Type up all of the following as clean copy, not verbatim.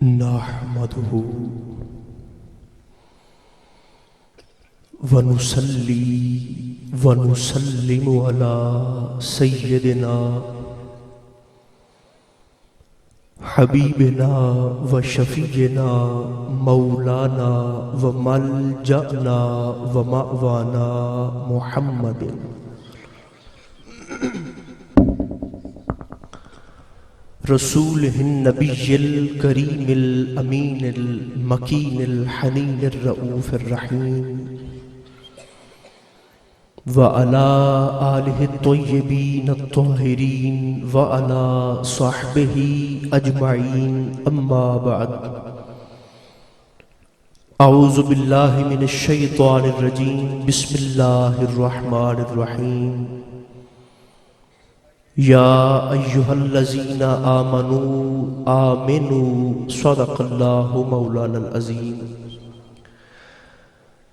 نحمده ونصلي ونسلم على سيدنا حبيبنا وشفيعنا مولانا وملجأنا ومأوانا محمد رسوله النبي الكريم الأمين المكين الحنين الرؤوف الرحيم وعلى آله الطيبين الطاهرين وعلى صحبه أجمعين أما بعد أعوذ بالله من الشيطان الرجيم بسم الله الرحمن الرحيم يا أيها الذين آمنوا صدق الله مولانا العظيم.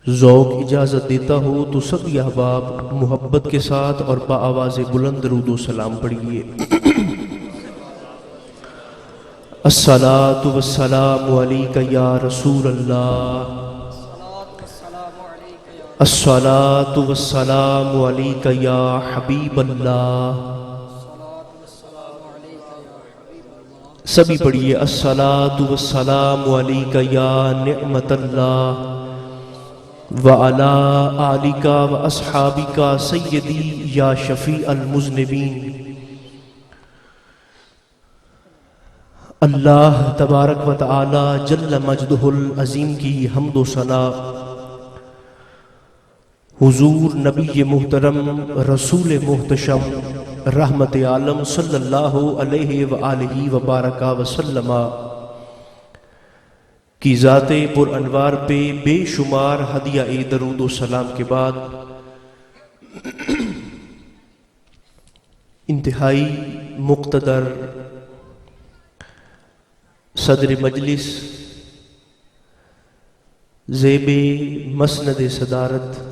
ذوق اجازت دیتا ہو تو سب احباب محبت کے ساتھ اور بآواز بلند درود و سلام پڑھیے. الصلاۃ والسلام علیک یا رسول اللہ، الصلاۃ والسلام علیک یا حبیب اللہ. سبھی پڑھیے الصلاۃ والسلام علیک یا نعمت اللہ وعلی آلک واصحابک سیدی یا شفیع المذنبین. اللہ تبارک و تعالی جل مجدہ العظیم کی حمد و ثنا حضور نبی محترم رسول محتشم رحمت عالم صلی اللہ علیہ وآلہ وبارک وسلم کی ذات پر انوار پہ بے شمار ہدیہ درود و سلام کے بعد انتہائی مقتدر صدر مجلس زیب مسند صدارت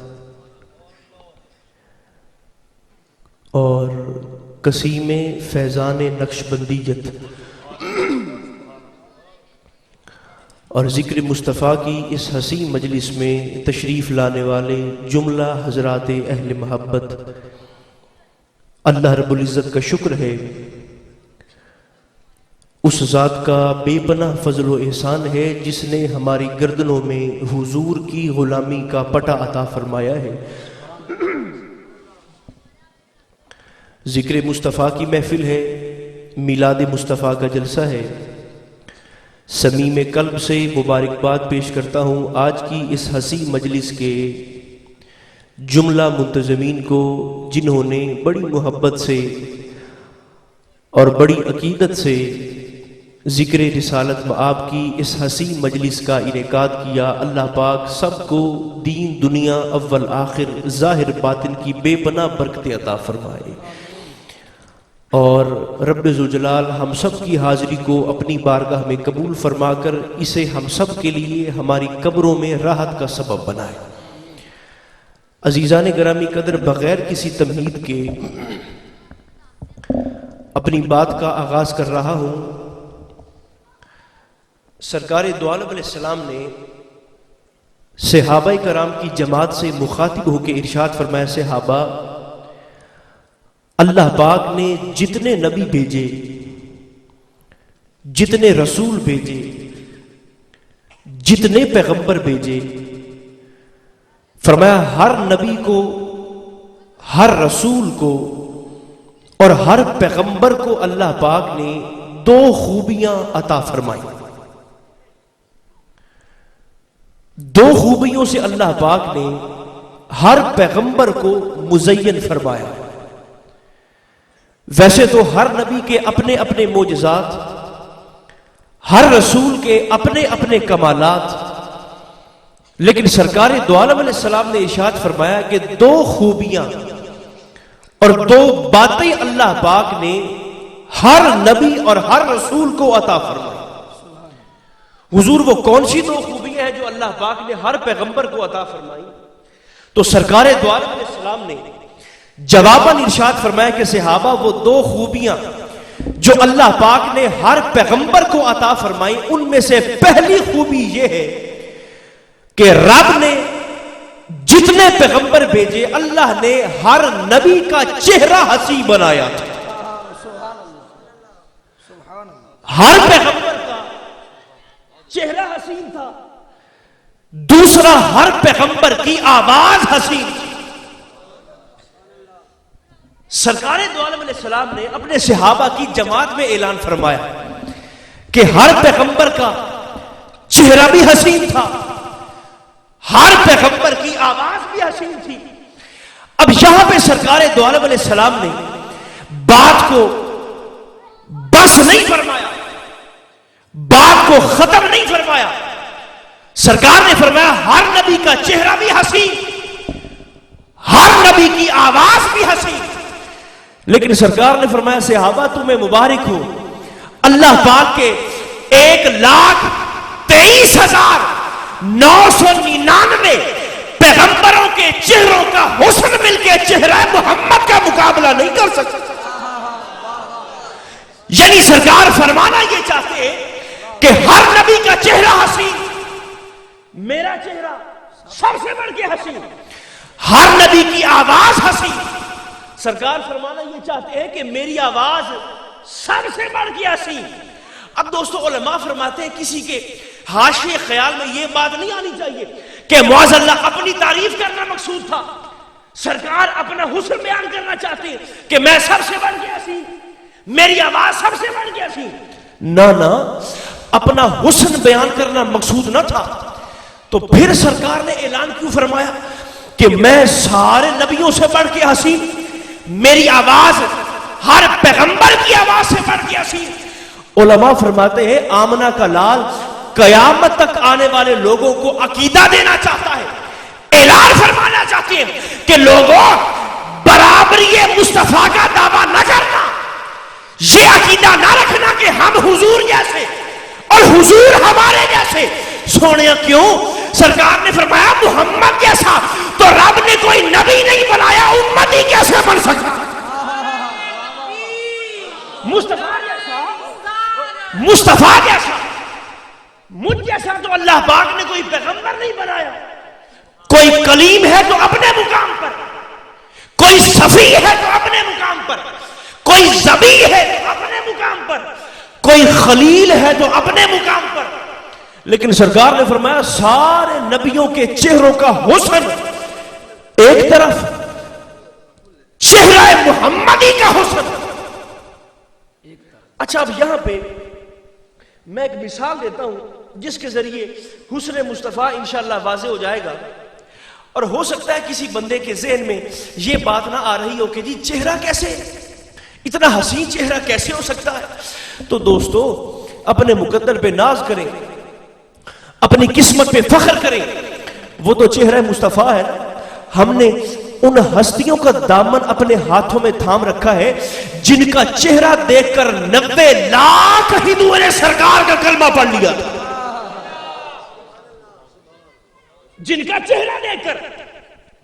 اور قسیم فیضان نقش بندیت اور ذکر مصطفیٰ کی اس حسین مجلس میں تشریف لانے والے جملہ حضرات اہل محبت، اللہ رب العزت کا شکر ہے، اس ذات کا بے پناہ فضل و احسان ہے جس نے ہماری گردنوں میں حضور کی غلامی کا پٹا عطا فرمایا ہے. ذکر مصطفیٰ کی محفل ہے، میلاد مصطفیٰ کا جلسہ ہے. صمیم قلب سے مبارکباد پیش کرتا ہوں آج کی اس حسین مجلس کے جملہ منتظمین کو، جنہوں نے بڑی محبت سے اور بڑی عقیدت سے ذکر رسالت مآب کی اس حسین مجلس کا انعقاد کیا. اللہ پاک سب کو دین دنیا اول آخر ظاہر باطن کی بے پناہ برکت عطا فرمائے، اور رب ذوالجلال ہم سب کی حاضری کو اپنی بارگاہ میں قبول فرما کر اسے ہم سب کے لیے ہماری قبروں میں راحت کا سبب بنائے. عزیزان گرامی قدر، بغیر کسی تمہید کے اپنی بات کا آغاز کر رہا ہوں. سرکار دو عالم علیہ السلام نے صحابہ کرام کی جماعت سے مخاطب ہو کے ارشاد فرمایا، صحابہ، اللہ پاک نے جتنے نبی بھیجے، جتنے رسول بھیجے، جتنے پیغمبر بھیجے، فرمایا ہر نبی کو، ہر رسول کو اور ہر پیغمبر کو اللہ پاک نے دو خوبیاں عطا فرمائی. دو خوبیوں سے اللہ پاک نے ہر پیغمبر کو مزین فرمایا. ویسے تو ہر نبی کے اپنے اپنے معجزات، ہر رسول کے اپنے اپنے کمالات، لیکن سرکار دو عالم علیہ السلام نے ارشاد فرمایا کہ دو خوبیاں اور دو باتیں اللہ پاک نے ہر نبی اور ہر رسول کو عطا فرمائی. حضور وہ کون سی دو خوبیاں ہیں جو اللہ پاک نے ہر پیغمبر کو عطا فرمائی؟ تو سرکار دو عالم علیہ السلام نے جواباً ارشاد فرمایا کہ صحابہ وہ دو خوبیاں جو اللہ پاک نے ہر پیغمبر کو عطا فرمائی، ان میں سے پہلی خوبی یہ ہے کہ رب نے جتنے پیغمبر بھیجے اللہ نے ہر نبی کا چہرہ حسین بنایا تھا. ہر پیغمبر کا چہرہ حسین تھا. دوسرا، ہر پیغمبر کی آواز حسین تھی. سرکار دو عالم علیہ السلام نے اپنے صحابہ کی جماعت میں اعلان فرمایا کہ ہر پیغمبر کا چہرہ بھی حسین تھا، ہر پیغمبر کی آواز بھی حسین تھی. اب یہاں پہ سرکار دو عالم علیہ السلام نے بات کو بس نہیں فرمایا، بات کو ختم نہیں فرمایا. سرکار نے فرمایا ہر نبی کا چہرہ بھی حسین، ہر نبی کی آواز بھی حسین. لیکن سرکار نے فرمایا صحابہ تمہیں مبارک ہو، اللہ پاک کے 1,23,999 پیغمبروں کے چہروں کا حسن مل کے چہرہ محمد کا مقابلہ نہیں کر سکتا. یعنی سرکار فرمانا یہ چاہتے ہیں کہ ہر نبی کا چہرہ حسین، میرا چہرہ سب سے بڑھ کے حسین، ہر نبی کی آواز حسین. سرکار فرمانا یہ چاہتے ہیں کہ میری آواز سب سے بڑھ کے حسین. اب دوستو علماء فرماتے ہیں کسی کے حاشیے خیال میں یہ بات نہیں آنی چاہیے کہ معاذ اللہ اپنی تعریف کرنا مقصود تھا. سرکار اپنا حسن بیان کرنا چاہتے ہیں کہ میں سب سے بڑھ کے حسین، میری آواز سب سے بڑھ کے حسین. نہ اپنا حسن بیان کرنا مقصود نہ تھا تو پھر سرکار نے اعلان کیوں فرمایا کہ میں سارے نبیوں سے بڑھ کے حسین، میری آواز ہر پیغمبر کی آواز سے بڑھ کے حسین. علماء فرماتے ہیں آمنہ کا لال قیامت تک آنے والے لوگوں کو عقیدہ دینا چاہتا ہے، اعلان فرمانا چاہتے ہیں کہ لوگوں برابری مصطفیٰ کا دعویٰ نہ کرنا، یہ عقیدہ نہ رکھنا کہ ہم حضور جیسے اور حضور ہمارے جیسے. سونے کیوں؟ سرکار نے فرمایا محمد جیسا تو رب نے کوئی نبی نہیں بنایا، امتی کیسے بن سکتا؟ مصطفیٰ جیسا مجھ جیسا تو اللہ پاک نے کوئی پیغمبر نہیں بنایا. کوئی کلیم ہے تو اپنے مقام پر، کوئی صفی ہے تو اپنے مقام پر، کوئی ذبیح ہے تو اپنے مقام پر، کوئی خلیل ہے تو اپنے مقام پر. لیکن سرکار نے فرمایا سارے نبیوں کے چہروں کا حسن ایک طرف، چہرہ محمدی کا حسن. اچھا اب یہاں پہ میں ایک مثال دیتا ہوں جس کے ذریعے حسن مصطفیٰ انشاءاللہ واضح ہو جائے گا. اور ہو سکتا ہے کسی بندے کے ذہن میں یہ بات نہ آ رہی ہو کہ جی چہرہ کیسے، اتنا حسین چہرہ کیسے ہو سکتا ہے. تو دوستو اپنے مقدر پہ ناز کریں، اپنی قسمت پہ فخر کریں. وہ تو چہرہ مصطفیٰ ہے. ہم نے ان ہستیوں کا دامن اپنے ہاتھوں میں تھام رکھا ہے جن کا چہرہ دیکھ کر 90 لاکھ ہندوؤں نے سرکار کا کلمہ پڑھ لیا تھا. جن کا چہرہ دیکھ کر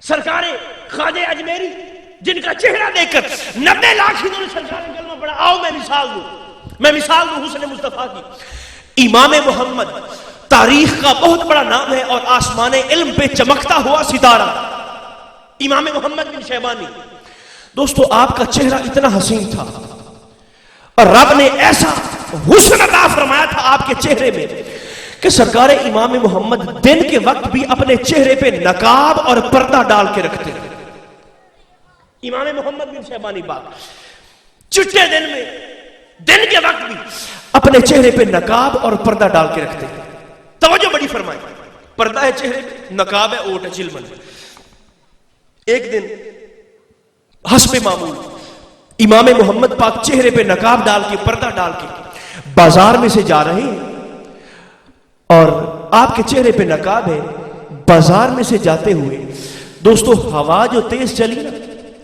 سرکار خواجہ اجمیری، جن کا چہرہ دیکھ کر 90 لاکھ ہندوؤں نے سرکار کا کلمہ پڑھا. آؤ میں مثال دوں حسن مصطفیٰ کی. امام محمد تاریخ کا بہت بڑا نام ہے اور آسمان علم پہ چمکتا ہوا ستارہ امام محمد بن شیبانی. دوستو آپ کا چہرہ اتنا حسین تھا اور رب نے ایسا حسن عطا فرمایا تھا آپ کے چہرے میں کہ سرکار امام محمد دن کے وقت بھی اپنے چہرے پہ نقاب اور پردہ ڈال کے رکھتے. امام محمد بن شیبانی بات چٹے دن کے وقت بھی اپنے چہرے پہ نقاب اور پردہ ڈال کے رکھتے. توجہ بڑی فرمائی، پردہ ہے چہرے پہ، نقاب ہے اوٹ ہے چلمن. ایک دن حسب معمول امام محمد پاک چہرے پہ نقاب ڈال کے پردہ ڈال کے بازار میں سے جا رہے ہیں اور آپ کے چہرے پہ نقاب ہے. بازار میں سے جاتے ہوئے دوستو ہوا جو تیز چلی نا،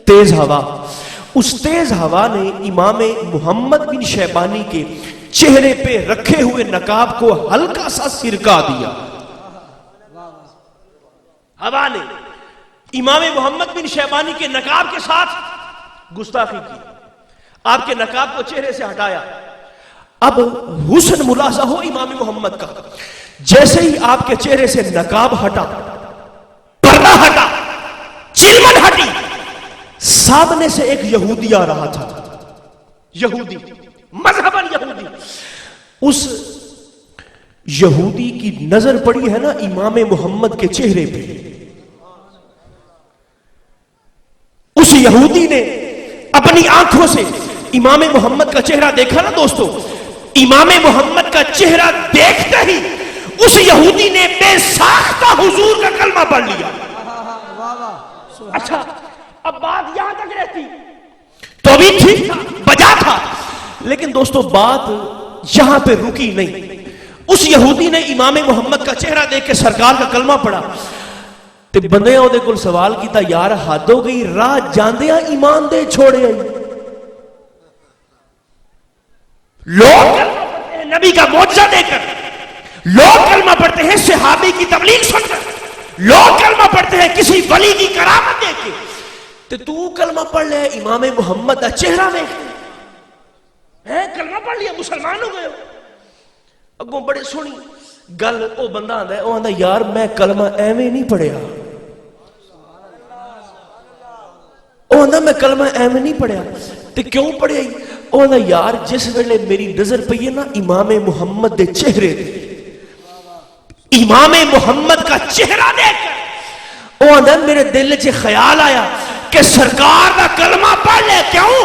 تیز ہوا، اس تیز ہوا نے امام محمد بن شیبانی کے چہرے پہ رکھے ہوئے نقاب کو ہلکا سا سرکا دیا. ہوا نے امام محمد بن شیبانی کے نقاب کے ساتھ گستاخی کی. آپ کے نقاب کو چہرے سے ہٹایا. اب حسن ملاحظہ ہو امام محمد کا، جیسے ہی آپ کے چہرے سے نقاب ہٹا، پردہ ہٹا، چلمن ہٹی، سامنے سے ایک یہودی آ رہا تھا. یہودی، مذہباً یہودی. اس یہودی کی نظر پڑی ہے نا امام محمد کے چہرے پہ. اس یہودی نے اپنی آنکھوں سے امام محمد کا چہرہ دیکھا نا دوستو. امام محمد کا چہرہ دیکھتے ہی اس یہودی نے بے ساختہ حضور کا کلمہ پڑھ لیا. اچھا اب بات یہاں تک رہتی تو بھی ٹھیک تھا، بجا تھا، لیکن دوستو بات یہاں پہ رکی نہیں. اس یہودی نے امام محمد کا چہرہ دیکھ کے سرکار کا کلمہ پڑھا تے بندے دے کول سوال کیتا، یار حد ہو گئی، راہ جاندیا ایمان دے چھوڑے آئی. لوگ کلمہ پڑھتے ہیں نبی کا معجزہ دے کر، لوگ کلمہ پڑھتے ہیں صحابی کی تبلیغ سن کر، لوگ کلمہ پڑھتے ہیں کسی ولی کی کرامت دیکھ کے، تو کلمہ پڑھ لے امام محمد کا چہرہ دیکھ ہے، کلمہ پڑھ لیا مسلمان ہو گئے ہو. اگوں بڑے سونی گل او بندہ آندا ہے، او آندا یار میں کلمہ ایویں نہیں پڑھیا. او آندا میں کلمہ ایویں نہیں پڑھیا. تے کیوں پڑھیا؟ او آندا یار جس ویلے میری نظر پئی ہے نا امام محمد دے چہرے تے، امام محمد کا چہرہ دیکھ کر او آندا میرے دل وچ خیال آیا کہ سرکار دا کلمہ پڑھ لے. کیوں؟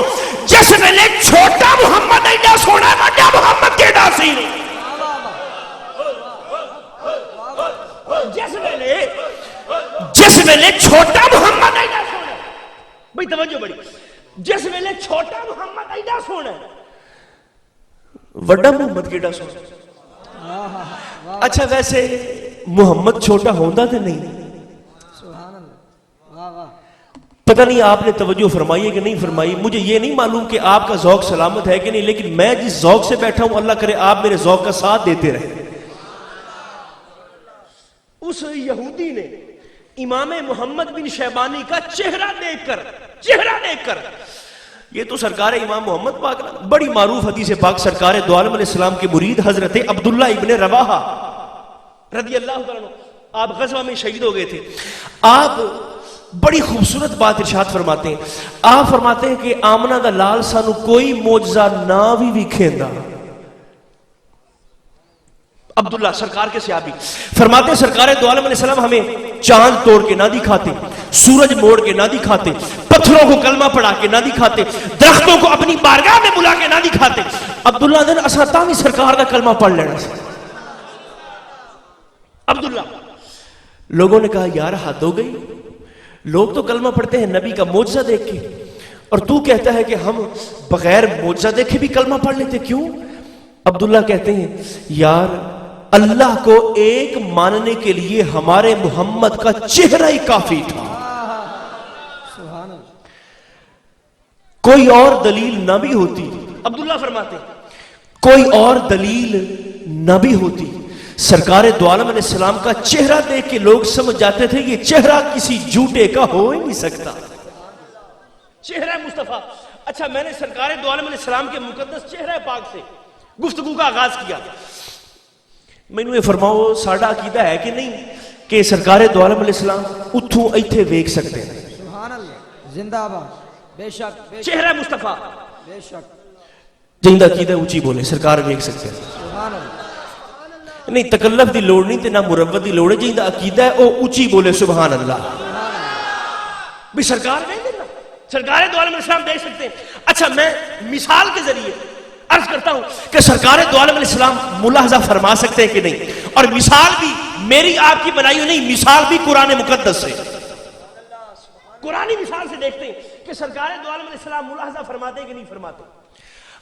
جس ویلے چھوٹا محمد ایڈا سونا بڑا محمد کیڑا سی. جس ویلے چھوٹا محمد ایڈا سونا، بھئی توجہ بڑی، جس ویلے چھوٹا محمد ایڈا سونا وڈا محمد کیڑا سونا. اچھا ویسے محمد چھوٹا ہوندا تے نہیں؟ پتہ نہیں آپ نے توجہ فرمائی ہے کہ نہیں فرمائی، مجھے یہ نہیں معلوم کہ آپ کا ذوق سلامت ہے کہ نہیں، لیکن میں جس ذوق سے بیٹھا ہوں اللہ کرے آپ میرے ذوق کا ساتھ دیتے رہے. اس یہودی نے امام محمد بن شیبانی کا چہرہ دیکھ کر، یہ تو سرکار امام محمد پاک نا، بڑی معروف حدیث پاک سرکار دو عالم علیہ السلام کے مرید حضرت عبداللہ ابن رواحہ رضی اللہ عنہ، آپ غزوہ میں شہید ہو گئے تھے. آپ بڑی خوبصورت بات ارشاد فرماتے ہیں. آپ فرماتے ہیں کہ آمنہ دا لال سانو کوئی معجزہ نہ بھی وکھیندا. عبداللہ سرکار کے صحابی فرماتے ہیں سرکار دو عالم علیہ السلام ہمیں چاند توڑ کے نہ دکھاتے، سورج موڑ کے نہ دکھاتے، پتھروں کو کلمہ پڑھا کے نہ دکھاتے، درختوں کو اپنی بارگاہ میں بلا کے نہ دکھاتے. عبداللہ دن اساں تاں بھی سرکار دا کلمہ پڑھ لینا سی. عبداللہ لوگوں نے کہا یار حد ہو گئی، لوگ تو کلمہ پڑھتے ہیں نبی کا معجزہ دیکھ کے، اور تو کہتا ہے کہ ہم بغیر معجزہ دیکھے بھی کلمہ پڑھ لیتے، کیوں؟ عبداللہ کہتے ہیں یار اللہ کو ایک ماننے کے لیے ہمارے محمد کا چہرہ ہی کافی تھا. کوئی اور دلیل نہ بھی ہوتی، عبداللہ فرماتے ہیں کوئی اور دلیل نہ بھی ہوتی، سرکار دو عالم علیہ السلام کا چہرہ دیکھ کے لوگ سمجھ جاتے تھے یہ چہرہ کسی جھوٹے کا ہو ہی نہیں سکتا. چہرہ مصطفیٰ. اچھا میں نے سرکار دو عالم علیہ السلام کے مقدس چہرہ پاک سے گفتگو کا آغاز کیا. میں نے فرماؤ ساڈا عقیدہ ہے کہ نہیں کہ سرکار دو عالم علیہ السلام اتھوں ایتھے ویکھ سکتے ہیں؟ سبحان اللہ، زندہ آباد. بے شک چہرہ مصطفیٰ بے شک. جہاں عقیدہ اونچی بولے سرکار ویکھ سکتے ہیں. سبحان اللہ. نہیں تکلف دی لوڑ نہیں تے نہ مربت دی لوڑ ہے، جہاں عقیدہ ہے وہ اونچی بولے سبحان اللہ. بھی سرکار نہیں دینا، سرکار دو عالم علیہ السلام دیکھ سکتے ہیں. اچھا میں مثال کے ذریعے عرض کرتا ہوں کہ سرکار دو عالم علیہ السلام ملاحظہ فرما سکتے ہیں کہ نہیں، اور مثال بھی میری آپ کی بنائی ہوئی نہیں، مثال بھی قرآن مقدس سے، قرآنی مثال سے دیکھتے ہیں کہ سرکار دو عالم علیہ السلام ملاحظہ فرماتے ہیں کہ نہیں فرماتے.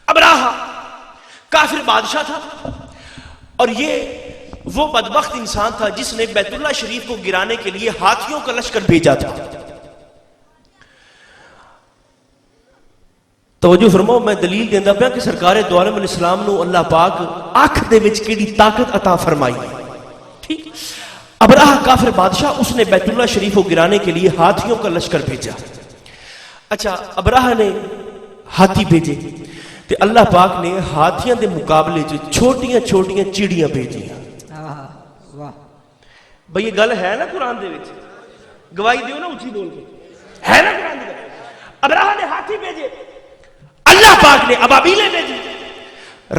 ابراہا کافر بادشاہ تھا، اور یہ وہ بدبخت انسان تھا جس نے بیت اللہ شریف کو گرانے کے لیے ہاتھیوں کا لشکر بھیجا تھا. توجہ فرماؤ میں دلیل دیندا پیا کہ سرکار دو عالم علیہ السلام نو اللہ پاک اکھ دے وچ کیڑی طاقت عطا فرمائی. ٹھیک. ابراہا کافر بادشاہ اس نے بیت اللہ شریف کو گرانے کے لیے ہاتھیوں کا لشکر بھیجا. اچھا ابراہا نے ہاتھی بھیجے تے اللہ پاک نے ہاتھیاں دے مقابلے چ چھوٹیاں چھوٹیاں چڑیاں بھیجیاں. واہ بھئی یہ گل ہے نا قرآن دے وچ؟ گواہی دیو نا اچھی بول کے. ہے نا قرآن دے وچ؟ ابراہ نے ہاتھی بھیجے، اللہ پاک نے ابابیلیں بھیجی.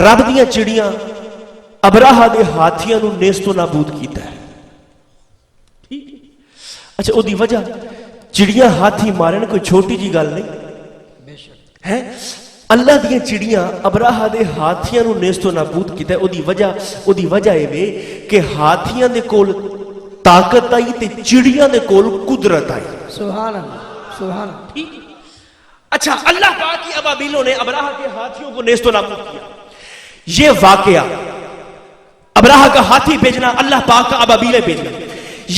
رب دیاں چڑیاں ابراہ دے ہاتھیاں نو نیست و نابود کیتا ہے. ٹھیک ہے. اچھا او دی وجہ چڑیاں ہاتھی مارن کوئی چھوٹی جی گل نہیں بے شک ہے. اللہ دیاں چڑیاں ابراہ دے ہاتھیاں نو نیست و نابود کیتا ہے. او دی وجہ اے وے کہ ہاتھیاں دے کول طاقت آئی تے چڑیاں دے کول قدرت آئی. سبحان اللہ سبحان اللہ. ٹھیک. اچھا اللہ پاک کی ابابیلوں نے ابراہ کے ہاتھیوں کو نیست و نابود کیا. یہ واقعہ ابراہ کا ہاتھی بھیجنا، اللہ پاک کا ابابیلیں بھیجنا،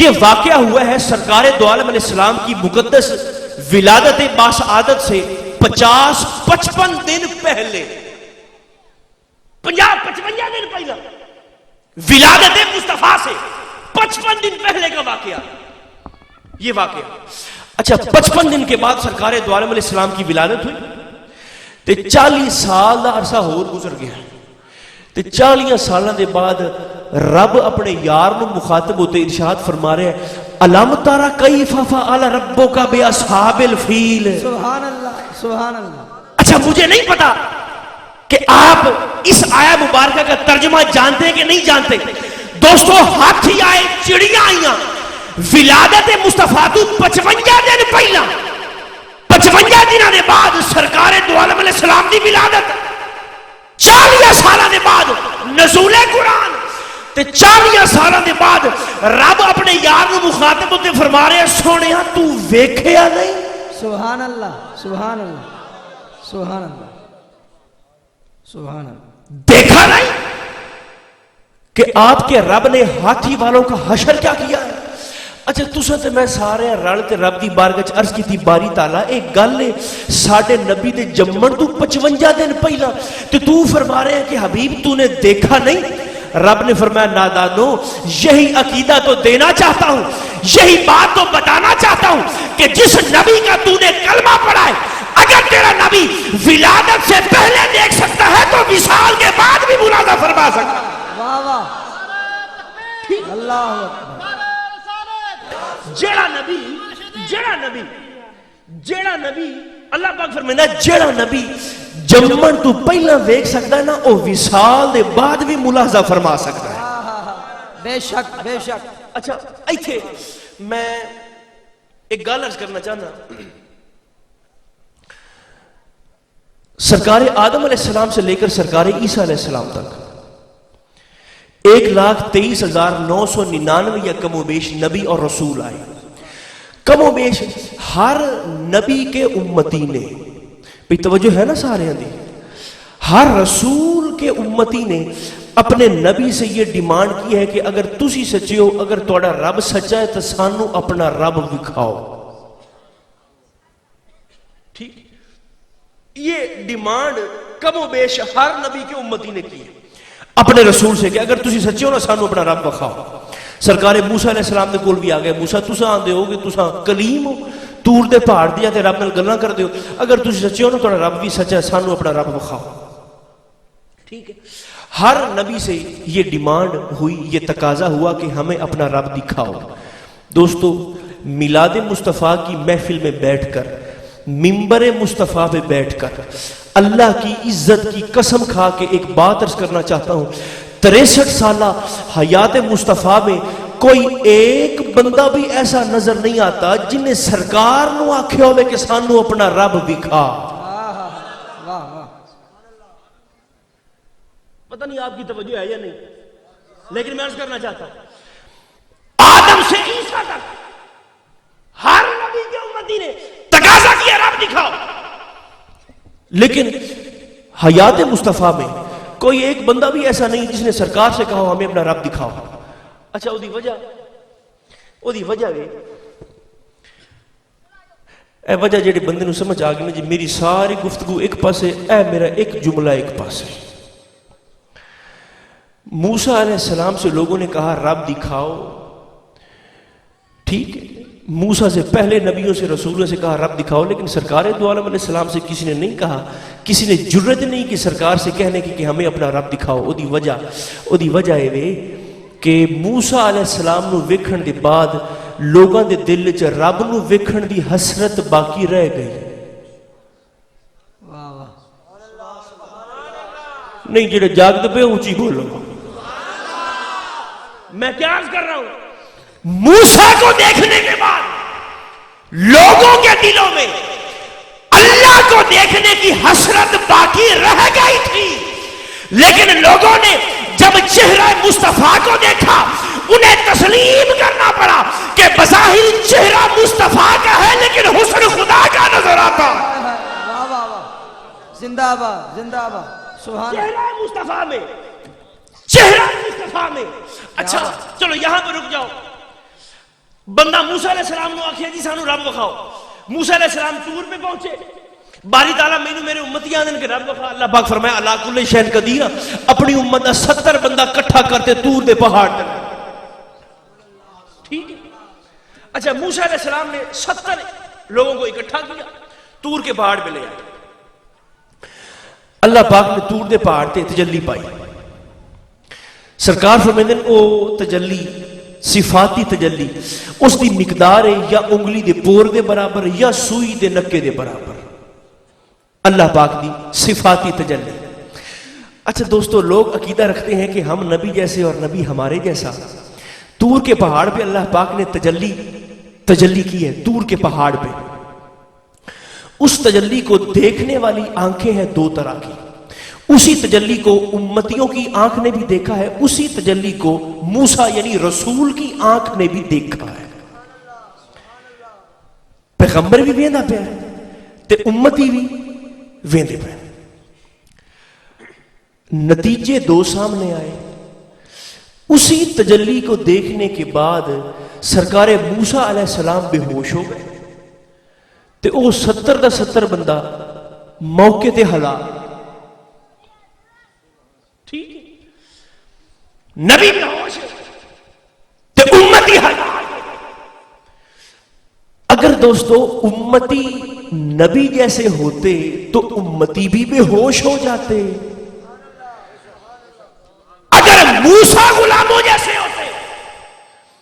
یہ واقعہ ہوا ہے سرکار دو عالم علیہ السلام کی مقدس ولادت باسعادت سے 50-55 دن پہلے. 50-55 دن پہلا ولادت مصطفیٰ سے 55 دن پہلے کا واقعہ یہ واقعہ. اچھا 55 دن کے بعد سرکار دو عالم علیہ السلام کی ولادت ہوئی تے 40 سال دا عرصہ اور گزر گیا تے 40 سالاں دے بعد رب اپنے یار نو مخاطب ہوتے ارشاد فرما رہے ہیں الم ترى کیف فعل ربک باصحاب الفیل. سبحان اللہ سبحان اللہ. اچھا مجھے نہیں پتا کہ آپ اس آیہ مبارکہ کا ترجمہ جانتے ہیں کہ نہیں جانتے. دوستو ہاتھی آئے، چڑیاں آئیاں، ولادت مصطفیٰ تو 55 دن پہلا، 55 دنوں دے بعد سرکار دو عالم علیہ السلام دی ولادت، 40 سالہ دے بعد نزول قرآن تے 40 سالہ دے بعد رب اپنے یار نو مخاطب ہوتے فرما رہے ہیں سونیا تو ویکھیا نہیں. سبحان اللہ سبحان اللہ سبحان اللہ سبحان اللہ. دیکھا نہیں کہ آپ کے رب نے ہاتھی والوں کا حشر کیا کیا ہے. اچھا تساں تے میں سارے رل تے رب دی بارگاہ وچ عرض کیتی باری تعالیٰ ایک گل ہے ساڈے نبی دے جمن تو 55 دن پہلا تے تو فرما رہے ہیں کہ حبیب تو نے دیکھا نہیں. رب نے فرمایا نادانو یہی عقیدہ تو دینا چاہتا ہوں، یہی بات تو بتانا چاہتا ہوں کہ جس نبی کا تو نے کلمہ پڑھا ہے اگر تیرا نبی ولادت سے پہلے دیکھ سکتا ہے تو وصال کے بعد بھی ملازہ فرما سکتا ہے. واہ واہ اللہ اکبر. جیڑا نبی اللہ پاک فرمائندا جیڑا نبی جمن تو پہلا ویکھ سکتا ہے نا او وصال دے بعد بھی ملاحظہ فرما سکتا ہے. بے شک بے شک. اچھا ایتھے میں ایک گل عرض کرنا چاہنا. سرکار آدم علیہ السلام سے لے کر سرکار عیسیٰ علیہ السلام تک 1,23,999 یا کم و بیش نبی اور رسول آئے. کم و بیش ہر نبی کے امتی نے بھی توجہ ہے نا سارے دی، ہر رسول کے امتی نے اپنے نبی سے یہ ڈیمانڈ کی ہے کہ اگر تسی سچے ہو، اگر تہاڈا رب سچا ہے تو سانو اپنا رب دکھاؤ. ٹھیک، یہ ڈیمانڈ کم و بیش ہر نبی کے امتی نے کی ہے اپنے رسول سے کہ اگر تسی سچے ہو نا سانو اپنا رب دکھاؤ. سرکار موسیٰ علیہ السلام دے کول بھی آ گئے موسیٰ تساں آندے ہو کہ تساں کلیم ہو، تور دے پہاڑ دیا تے رب نال گلاں کردے ہو، اگر تسی سچے ہو نا تہاڈا رب بھی سچا ہے سانو اپنا رب دکھاؤ. ٹھیک ہے، ہر نبی سے یہ ڈیمانڈ ہوئی، یہ تقاضا ہوا کہ ہمیں اپنا رب دکھاؤ. دوستو میلاد مصطفیٰ کی محفل میں بیٹھ کر، منبر مصطفیٰ پہ بیٹھ کر اللہ کی عزت کی قسم کھا کے ایک بات عرض کرنا چاہتا ہوں. 63 سالہ حیات مصطفیٰ میں کوئی ایک بندہ بھی ایسا نظر نہیں آتا جنہیں سرکار نو آکھیا ہوئے کہ سانو اپنا رب دکھا. واہ واہ. پتہ نہیں آپ کی توجہ ہے یا نہیں، لیکن میں عرض کرنا چاہتا ہوں آدم سے عیسیٰ تک ہر نبی کے امتی نے تقاضا کیا رب دکھاؤ، لیکن حیات مصطفیٰ میں کوئی ایک بندہ بھی ایسا نہیں جس نے سرکار سے کہا ہمیں اپنا رب دکھاؤ. اچھا وہ دی وجہ اے وجہ جیڑے بندے نو سمجھ آ گئی نا جی میری ساری گفتگو ایک پاسے، اے میرا ایک جملہ ایک پاسے. موسیٰ علیہ السلام سے لوگوں نے کہا رب دکھاؤ، ٹھیک ہے موسیٰ سے پہلے نبیوں سے رسولوں سے کہا رب دکھاؤ، لیکن سرکار دو عالم علیہ السلام سے کسی نے نہیں کہا، کسی نے جرت نہیں کی سرکار سے کہنے کی کہ ہمیں اپنا رب دکھاؤ۔ او دی وجہ ہے کہ موسیٰ علیہ السلام نو ویکھن دے بعد لوگاں دے دل وچ رب نو ویکھن دی حسرت باقی رہ گئی۔ واہ واہ نہیں جڑے جاگتے پہ اونچی بولو۔ میں کیا عرض کر رہا ہوں، موسیٰ کو دیکھنے کے بعد لوگوں کے دلوں میں اللہ کو دیکھنے کی حسرت باقی رہ گئی تھی، لیکن لوگوں نے جب چہرہ مصطفیٰ کو دیکھا انہیں تسلیم کرنا پڑا کہ بظاہر چہرہ مصطفیٰ کا ہے لیکن حسن خدا کا نظر آتا۔ واہ واہ واہ، زندہ باد زندہ باد، سبحان اللہ۔ چہرہ مصطفیٰ میں، چہرہ مصطفیٰ میں۔ اچھا چلو یہاں پہ رک جاؤ۔ بندہ موسیٰ علیہ السلام نو آکھیا جی سانو رب وکھاؤ، موسیٰ علیہ السلام طور پہ پہنچے، باری تعالیٰ مینوں میرے امتی آندن کے رب وکھا، اللہ پاک فرمایا اللہ کل شین قدیر، اپنی امت دا 70 بندہ کٹھا کرتے طور دے پہاڑ تے۔ ٹھیک ہے، اچھا موسیٰ علیہ السلام نے 70 لوگوں کو اکٹھا کیا، طور کے پہاڑ پہ لے آئے۔ اللہ پاک نے طور دے پہاڑ تے تجلی پائی۔ سرکار فرمیندن او تجلی صفاتی تجلی، اس دی مقدار ہے یا انگلی دے پور دے برابر یا سوئی دے نکے دے برابر، اللہ پاک دی صفاتی تجلی۔ اچھا دوستو، لوگ عقیدہ رکھتے ہیں کہ ہم نبی جیسے اور نبی ہمارے جیسا۔ طور کے پہاڑ پہ اللہ پاک نے تجلی کی ہے، طور کے پہاڑ پہ۔ اس تجلی کو دیکھنے والی آنکھیں ہیں دو طرح کی، اسی تجلی کو امتیوں کی آنکھ نے بھی دیکھا ہے، اسی تجلی کو موسیٰ یعنی رسول کی آنکھ نے بھی دیکھا ہے۔ پیغمبر بھی ویندا پیا ہے تے امتی بھی ویندے پے۔ نتیجے دو سامنے آئے۔ اسی تجلی کو دیکھنے کے بعد سرکار موسیٰ علیہ السلام بے ہوش ہو گئے تے او 70 دا 70 بندہ موقع تے ہلاک۔ ٹھیک ہے، نبی بے ہوش ہے تے امتی ہلاک۔ اگر دوستو امتی نبی جیسے ہوتے تو امتی بھی بے ہوش ہو جاتے، اگر موسیٰ غلاموں جیسے ہوتے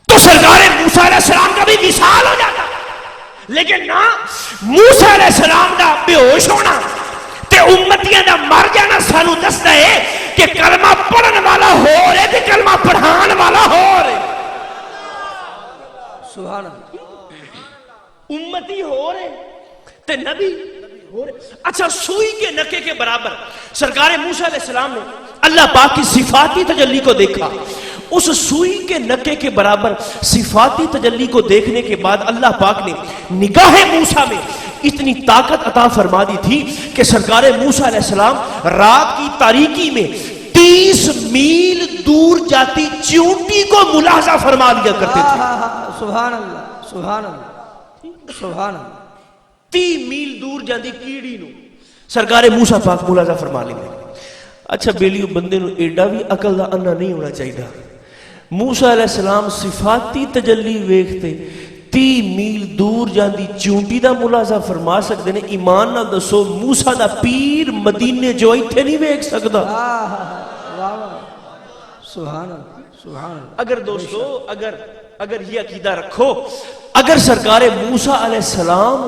تو سرکار موسیٰ علیہ السلام کا بھی وصال ہو جاتا، لیکن نہ، موسیٰ علیہ السلام دا بے ہوش ہونا تے امتیاں دا مر جانا سانو دستا ہے کہ کلمہ پڑھن والا ہو رہے تے کلمہ پڑھان والا ہو رہے۔ سبحان اللہ۔ امتی ہو رہے تے نبی ہو رہے۔ اچھا سوئی کے نکے کے برابر سرکار موسیٰ علیہ السلام نے اللہ پاک کی صفاتی تجلی کو دیکھا۔ اس سوئی کے نکے کے برابر صفاتی تجلی کو دیکھنے کے بعد اللہ پاک نے نگاہ موسیٰ میں اتنی طاقت عطا فرما دی تھی کہ سرکار موسیٰ علیہ السلام رات کی تاریکی میں 30 میل دور جاتی چیونٹی کو ملاحظہ فرما لیا کرتے تھے۔ سبحان اللہ سبحان اللہ سبحان اللہ۔ 30 میل دور جاندی کیڑی نو سرکار موسیٰ پاک ملاحظہ فرما لیں گے۔ اچھا بیلیو بندے نو ایڈا بھی عقل دا انا نہیں ہونا چاہیے۔ موسیٰ علیہ السلام صفاتی تجلی ویکھتے 30 میل دور جاندی چونٹی دا ملاحظہ فرما سکتے ہیں۔ ایمان نہ دسو موسیٰ دا پیر مدینے جو ایتھے نہیں ویکھ سکتا۔ سبحان اللہ سبحان اللہ۔ اگر دوستو اگر یہ عقیدہ رکھو، اگر سرکار موسیٰ علیہ السلام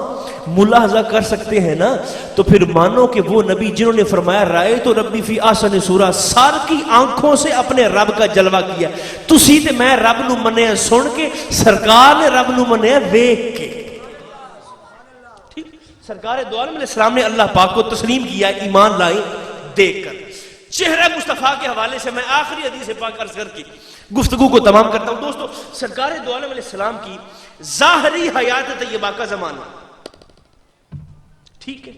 ملاحظہ کر سکتے ہیں نا تو پھر مانو کہ وہ نبی جنہوں نے فرمایا رائے تو ربی فی آسن سورہ، سار کی آنکھوں سے اپنے رب کا جلوہ کیا، تسی تے میں رب نو منیا سن کے، سرکار نے رب نو منیا ویکھ کے۔ ٹھیک، سرکار دو عالم علیہ السلام نے اللہ پاک کو تسلیم کیا، ایمان لائے دیکھ کر۔ چہرہ مصطفیٰ کے حوالے سے میں آخری حدیث پاک عرض کر کے گفتگو کو تمام کرتا ہوں۔ دوستو سرکار دو عالم علیہ السلام کی ظاہری حیات طیبہ کا زمانہ، ٹھیک ہے،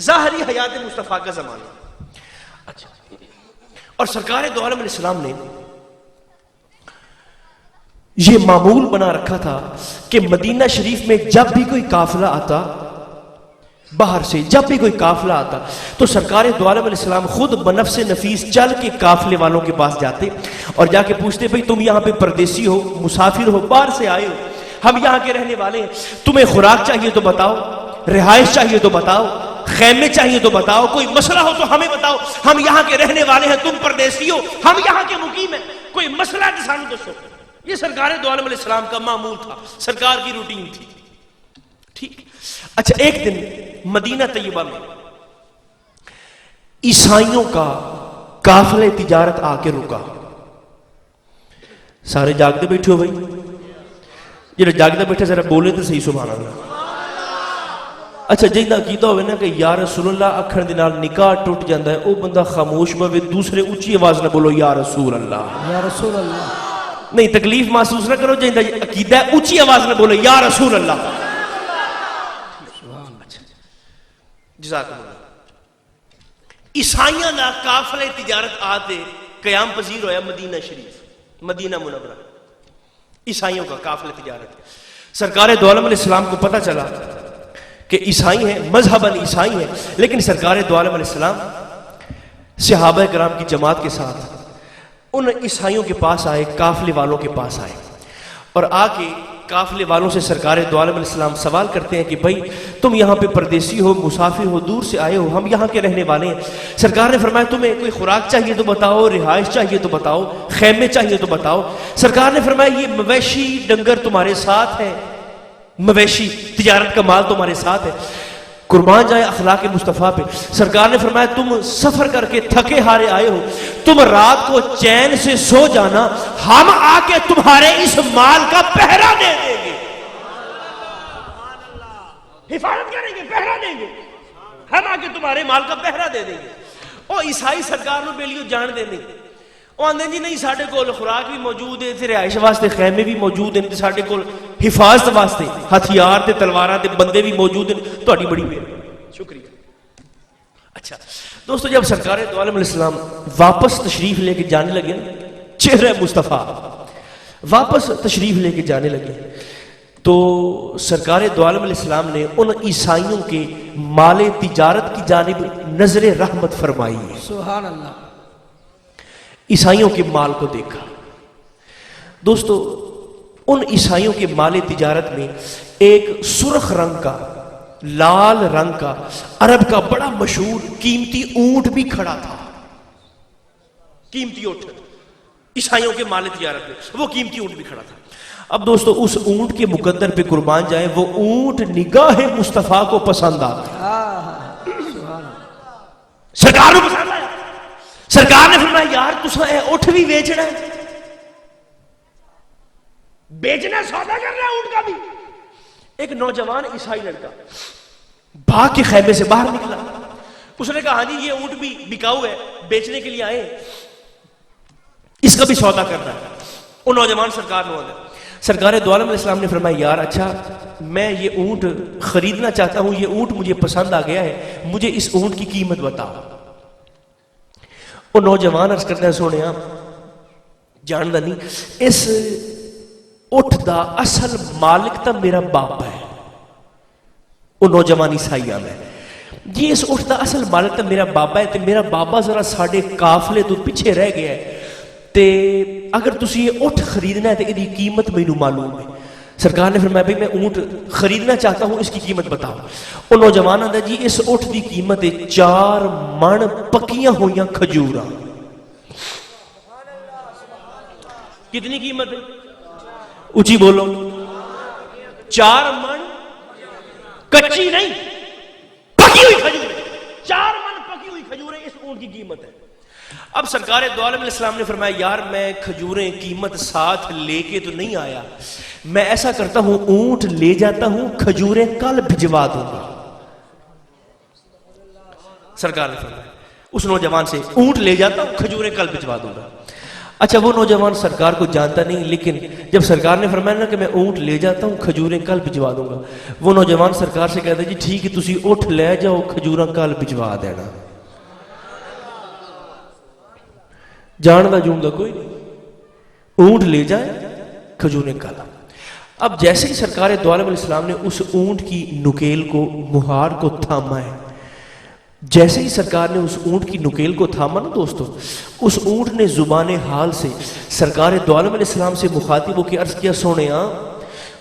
ظاہری حیات مصطفیٰ کا زمانہ۔ اچھا، اور سرکار دو عالم علیہ السلام نے یہ معمول بنا رکھا تھا کہ مدینہ شریف میں جب بھی کوئی قافلہ آتا، باہر سے جب بھی کوئی قافلہ آتا تو سرکار دو عالم علیہ السلام خود بنفس نفیس چل کے قافلے والوں کے پاس جاتے اور جا کے پوچھتے بھئی تم یہاں پہ پردیسی ہو، مسافر ہو، باہر سے آئے ہو، ہم یہاں کے رہنے والے ہیں، تمہیں خوراک چاہیے تو بتاؤ، رہائش چاہیے تو بتاؤ، خیمے چاہیے تو بتاؤ، کوئی مسئلہ ہو تو ہمیں بتاؤ، ہم یہاں کے رہنے والے ہیں، تم پردیسی ہو، ہم یہاں کے مقیم ہیں، کوئی مسئلہ ہے تو سانو دسو۔ یہ سرکار دو عالم علیہ السلام کا معمول تھا، سرکار کی روٹین تھی۔ ٹھیک، اچھا ایک دن مدینہ طیبہ میں عیسائیوں کا قافلہ تجارت آ کے رکا۔ سارے جاگتے بیٹھے ہو بھائی؟ جڑے جاگتے بیٹھے ذرا بولے تو صحیح سبحان اللہ۔ اچھا جہاں کیتا ہوئے نا کہ یا رسول اللہ اکھر دے نال نکاح ٹوٹ جاتا ہے، او بندہ خاموش بوے، دوسرے اونچی آواز نہ بولو یا رسول اللہ، یا رسول اللہ۔ نہیں تکلیف محسوس نہ کرو، جہاں عقیدہ ہے اونچی آواز نہ بولو یا رسول اللہ۔ جزاکم اللہ۔ عیسائیاں دا قافلہ تجارت آتے قیام پذیر ہویا مدینہ شریف، مدینہ منورہ، عیسائیوں کا قافلہ تجارت۔ سرکار دو عالم علیہ السلام کو پتہ چلا کہ عیسائی ہیں، مذہباً عیسائی ہیں، لیکن سرکار دو عالم علیہ السلام صحابہ کرام کی جماعت کے ساتھ ان عیسائیوں کے پاس آئے، قافلے والوں کے پاس آئے، اور آ کے قافلے والوں سے سرکار دو عالم علیہ السلام سوال کرتے ہیں کہ بھائی تم یہاں پہ پردیسی ہو، مسافر ہو، دور سے آئے ہو، ہم یہاں کے رہنے والے ہیں۔ سرکار نے فرمایا تمہیں کوئی خوراک چاہیے تو بتاؤ، رہائش چاہیے تو بتاؤ، خیمے چاہیے تو بتاؤ۔ سرکار نے فرمایا یہ مویشی ڈنگر تمہارے ساتھ ہے، مویشی تجارت کا مال تمہارے ساتھ ہے، قربان جائے اخلاق مصطفیٰ پہ۔ سرکار نے فرمایا تم سفر کر کے تھکے ہارے آئے ہو، تم رات کو چین سے سو جانا، ہم آ کے تمہارے اس مال کا پہرا دے دیں گے، حفاظت کریں گے، پہرا دیں گے، ہم آ کے تمہارے مال کا پہرا دے دیں گے۔ او عیسائی سرکار نو بیلیو جان دے نہیں، وہ آندے جی نہیں ساڈے کول خوراک بھی موجود ہے، تے رہائش واسطے خیمے بھی موجود ہیں، تے ساڈے کول حفاظت واسطے ہتھیار تے تلواراں تے بندے بھی موجود ہیں، تہاڈی بڑی مہربانی، شکریہ۔ اچھا دوستو، جب سرکار دو عالم علیہ السلام واپس تشریف لے کے جانے لگے، چہرہ مصطفیٰ واپس تشریف لے کے جانے لگے، تو سرکار دو عالم علیہ السلام نے ان عیسائیوں کے مال تجارت کی جانب نظر رحمت فرمائی ہے۔ سبحان اللہ۔ عیسائیوں کے مال کو دیکھا۔ دوستو ان عیسائیوں کے مال تجارت میں ایک سرخ رنگ کا، لال رنگ کا، عرب کا بڑا مشہور قیمتی اونٹ بھی کھڑا تھا، قیمتی اونٹ عیسائیوں کے مال تجارت میں وہ قیمتی اونٹ بھی کھڑا تھا۔ اب دوستو اس اونٹ کے مقدر پہ قربان جائے، وہ اونٹ نگاہ مصطفیٰ کو پسند آ گیا، سرکار کو پسند آیا۔ سرکار نے فرمایا یار تساں اے اٹھ بھی بیچنا ہے، بیچنا سودا کرنا ہے اونٹ کا بھی۔ ایک نوجوان عیسائی لڑکا بھاگ کے خیمے سے باہر نکلا، اس نے کہا ہاں جی یہ اونٹ بھی بکاؤ ہے، بیچنے کے لیے آئے، اس کا بھی سودا کرنا ہے۔ وہ نوجوان سرکار نے آگے، سرکار دو عالم علیہ السلام نے فرمایا یار اچھا میں یہ اونٹ خریدنا چاہتا ہوں، یہ اونٹ مجھے پسند آ گیا ہے، مجھے اس اونٹ کی قیمت بتاؤ۔ وہ نوجوان عرض کرتا ہے سونے جاندا نہیں، اس اٹھ دا اصل مالک تا میرا باپ ہے۔ وہ نوجوان عیسائی آنا ہے جی، اس اٹھ دا اصل مالک تا میرا بابا ہے، تے میرا بابا ذرا ساڑھے قافلے تو پیچھے رہ گیا ہے، تے اگر تسی یہ اٹھ خریدنا ہے تے ادھی قیمت مینوں معلوم ہے۔ سرکار نے فرمایا بھئی میں اونٹ خریدنا چاہتا ہوں، اس کی قیمت بتاؤ۔ وہ نوجوان آندا جی اس اونٹ دی قیمت ہے 4 من پکیاں ہویاں کھجوراں۔ کتنی قیمت ہے؟ اونچی بولو۔ 4 من کچی نہیں پکی ہوئی کھجور، 4 من پکی ہوئی کھجوریں اس اونٹ کی قیمت ہے۔ اب سرکار دو عالم علیہ السلام نے فرمایا یار میں کھجوریں قیمت ساتھ لے کے تو نہیں آیا، میں ایسا کرتا ہوں اونٹ لے جاتا ہوں، کھجوریں کل بھجوا دوں گا۔ سرکار نے فرمایا اس نوجوان سے اونٹ لے جاتا ہوں، کھجوریں کل بھجوا دوں گا۔ اچھا وہ نوجوان سرکار کو جانتا نہیں، لیکن جب سرکار نے فرمایا نا کہ میں اونٹ لے جاتا ہوں، کھجوریں کل بھجوا دوں گا، وہ نوجوان سرکار سے کہتا ہے جی ٹھیک ہے تسی اٹھ لے جاؤ، کھجوراں کل بھجوا دینا۔ جاندا جوں کوئی نہیں، اونٹ لے جائے کھجوریں کل۔ اب جیسے ہی سرکار دو عالم علیہ السلام نے اس اونٹ کی نکیل کو، مہار کو تھاما ہے، جیسے ہی سرکار نے اس اونٹ کی نکیل کو تھاما نا دوستو، اس اونٹ نے زبان حال سے سرکار دو عالم علیہ السلام سے مخاطب ہو کے عرض کیا سونیا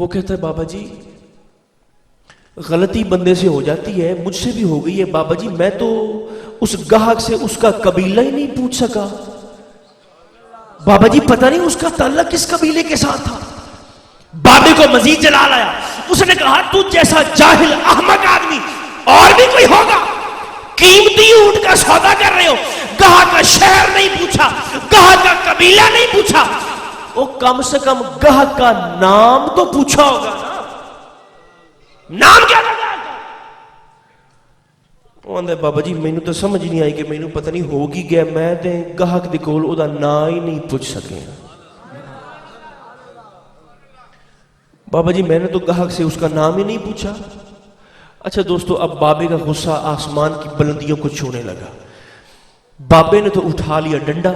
وہ کہتا ہے بابا جی غلطی بندے سے ہو جاتی ہے، مجھ سے بھی ہو گئی ہے بابا جی، میں تو اس گاہک سے اس کا قبیلہ ہی نہیں پوچھ سکا، بابا جی پتہ نہیں اس کا تعلق کس قبیلے کے ساتھ تھا۔ بابے کو مزید جلال آیا، اس نے کہا تو جیسا جاہل احمق آدمی اور بھی کوئی ہوگا، قیمتی اونٹ کا سودا کر رہے ہو، گاہک کا شہر نہیں پوچھا، گاہک کا قبیلہ نہیں پوچھا، وہ کم سے کم گاہک کا نام تو پوچھا ہوگا نا، نام کیا تھا گاہک کا؟ وہ آندے بابا جی مینوں تو سمجھ نہیں آئی کہ مینوں پتہ نہیں ہو گی گیا، میں تے گاہک دے کول او دا نام ہی نہیں پوچھ سکے۔ بابا جی میں نے تو گاہک سے اس کا نام ہی نہیں پوچھا۔ اچھا دوستو، اب بابے کا غصہ آسمان کی بلندیوں کو چھونے لگا۔ بابے نے تو اٹھا لیا ڈنڈا،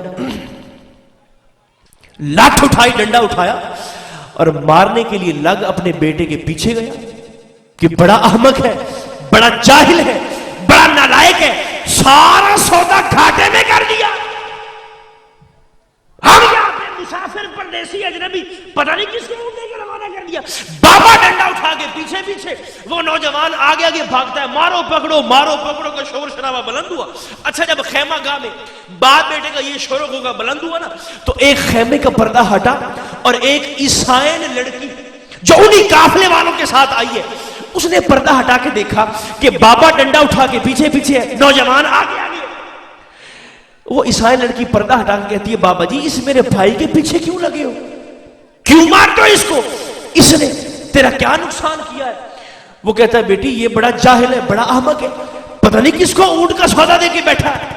لاٹھ اٹھائی، ڈنڈا اٹھایا اور مارنے کے لیے لگ اپنے بیٹے کے پیچھے گیا کہ بڑا احمق ہے، بڑا جاہل ہے، بڑا نالائق ہے، سارا سودا گھاٹے میں کر دیا، ہم یہاں پہ مسافر پردیسی اجنبی پتہ نہیں کس کو اٹھنے کے روانہ کر دیا۔ بابا ڈنڈا اٹھا کے پیچھے پیچھے، وہ نوجوان آگے آگے بھاگتا ہے، مارو پکڑو کا شور شرابہ بلند ہوا۔ اچھا جب خیمہ گاہ میں باپ بیٹے کا یہ شور ہوگا بلند ہوا نا، تو ایک خیمے کا پردہ ہٹا اور ایک عیسائن لڑکی جو انہی قافلے والوں کے ساتھ آئی ہے، اس نے پردہ ہٹا کے دیکھا کہ بابا ڈنڈا اٹھا کے پیچھے پیچھے ہے، نوجوان آگے آگے۔ وہ عیسائی لڑکی پردہ ہٹا کے کہتی ہے بابا جی اس میرے بھائی کے پیچھے کیوں لگے ہو، کیوں مارتے ہو اس کو، اس نے تیرا کیا نقصان کیا ہے؟ وہ کہتا ہے بیٹی یہ بڑا جاہل ہے، بڑا احمق ہے، پتہ نہیں کس کو اونٹ کا سودا دے کے بیٹھا ہے،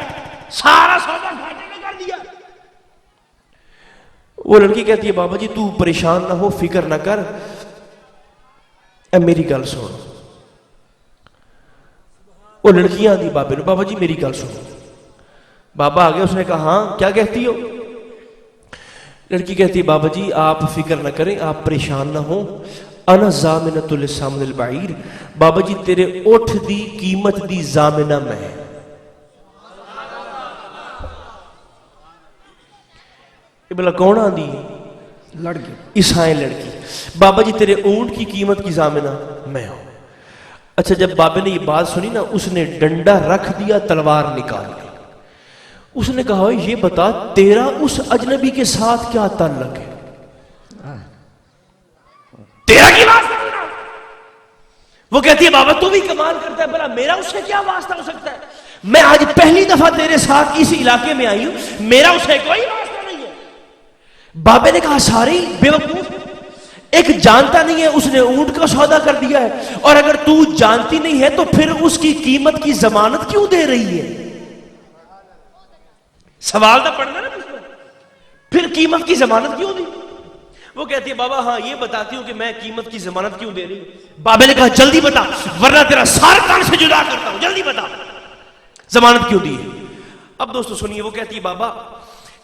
سارا سودا گھاٹے میں کر دیا۔ وہ لڑکی کہتی ہے بابا جی تو پریشان نہ ہو، فکر نہ کر، اے میری گل سن۔ وہ لڑکیاں دی بابے نے، بابا جی میری گل سن۔ بابا آگے، اس نے کہا ہاں کیا کہتی ہو؟ لڑکی کہتی ہے بابا جی آپ فکر نہ کریں، آپ پریشان نہ ہوں، انا ضامنۃ لسامن البعیر، بابا جی تیرے اٹھ دی قیمت دی ضامنہ میں۔ بلا کون آندی ہے؟ لڑکی، عیسائی لڑکی۔ بابا جی تیرے اونٹ کی قیمت کی ضامنہ میں ہوں۔ اچھا جب بابے نے یہ بات سنی نا، اس نے ڈنڈا رکھ دیا، تلوار نکال لی۔ اس نے کہا یہ بتا تیرا اس اجنبی کے ساتھ کیا تعلق ہے، تیرا کی واسطہ ہے؟ وہ کہتی ہے بابا تو بھی کمال کرتا ہے، بلا میرا اس سے کیا واسطہ ہو سکتا ہے، میں آج پہلی دفعہ تیرے ساتھ اس علاقے میں آئی ہوں، میرا اس سے کوئی واسطہ نہیں ہے۔ بابے نے کہا ساری بیوقوف، ایک جانتا نہیں ہے اس نے اونٹ کا سودا کر دیا ہے، اور اگر تو جانتی نہیں ہے تو پھر اس کی قیمت کی ضمانت کیوں دے رہی ہے؟ سوال تو پڑھنا نا، پھر قیمت کی ضمانت کیوں دی؟ وہ کہتی ہے بابا ہاں یہ بتاتی ہوں کہ میں قیمت کی ضمانت کیوں دے رہی ہوں۔ بابے نے کہا جلدی بتا ورنہ تیرا سار کان سے جدا کرتا ہوں، جلدی بتا ضمانت کیوں دی ہے۔ اب دوستو سنیے، وہ کہتی ہے بابا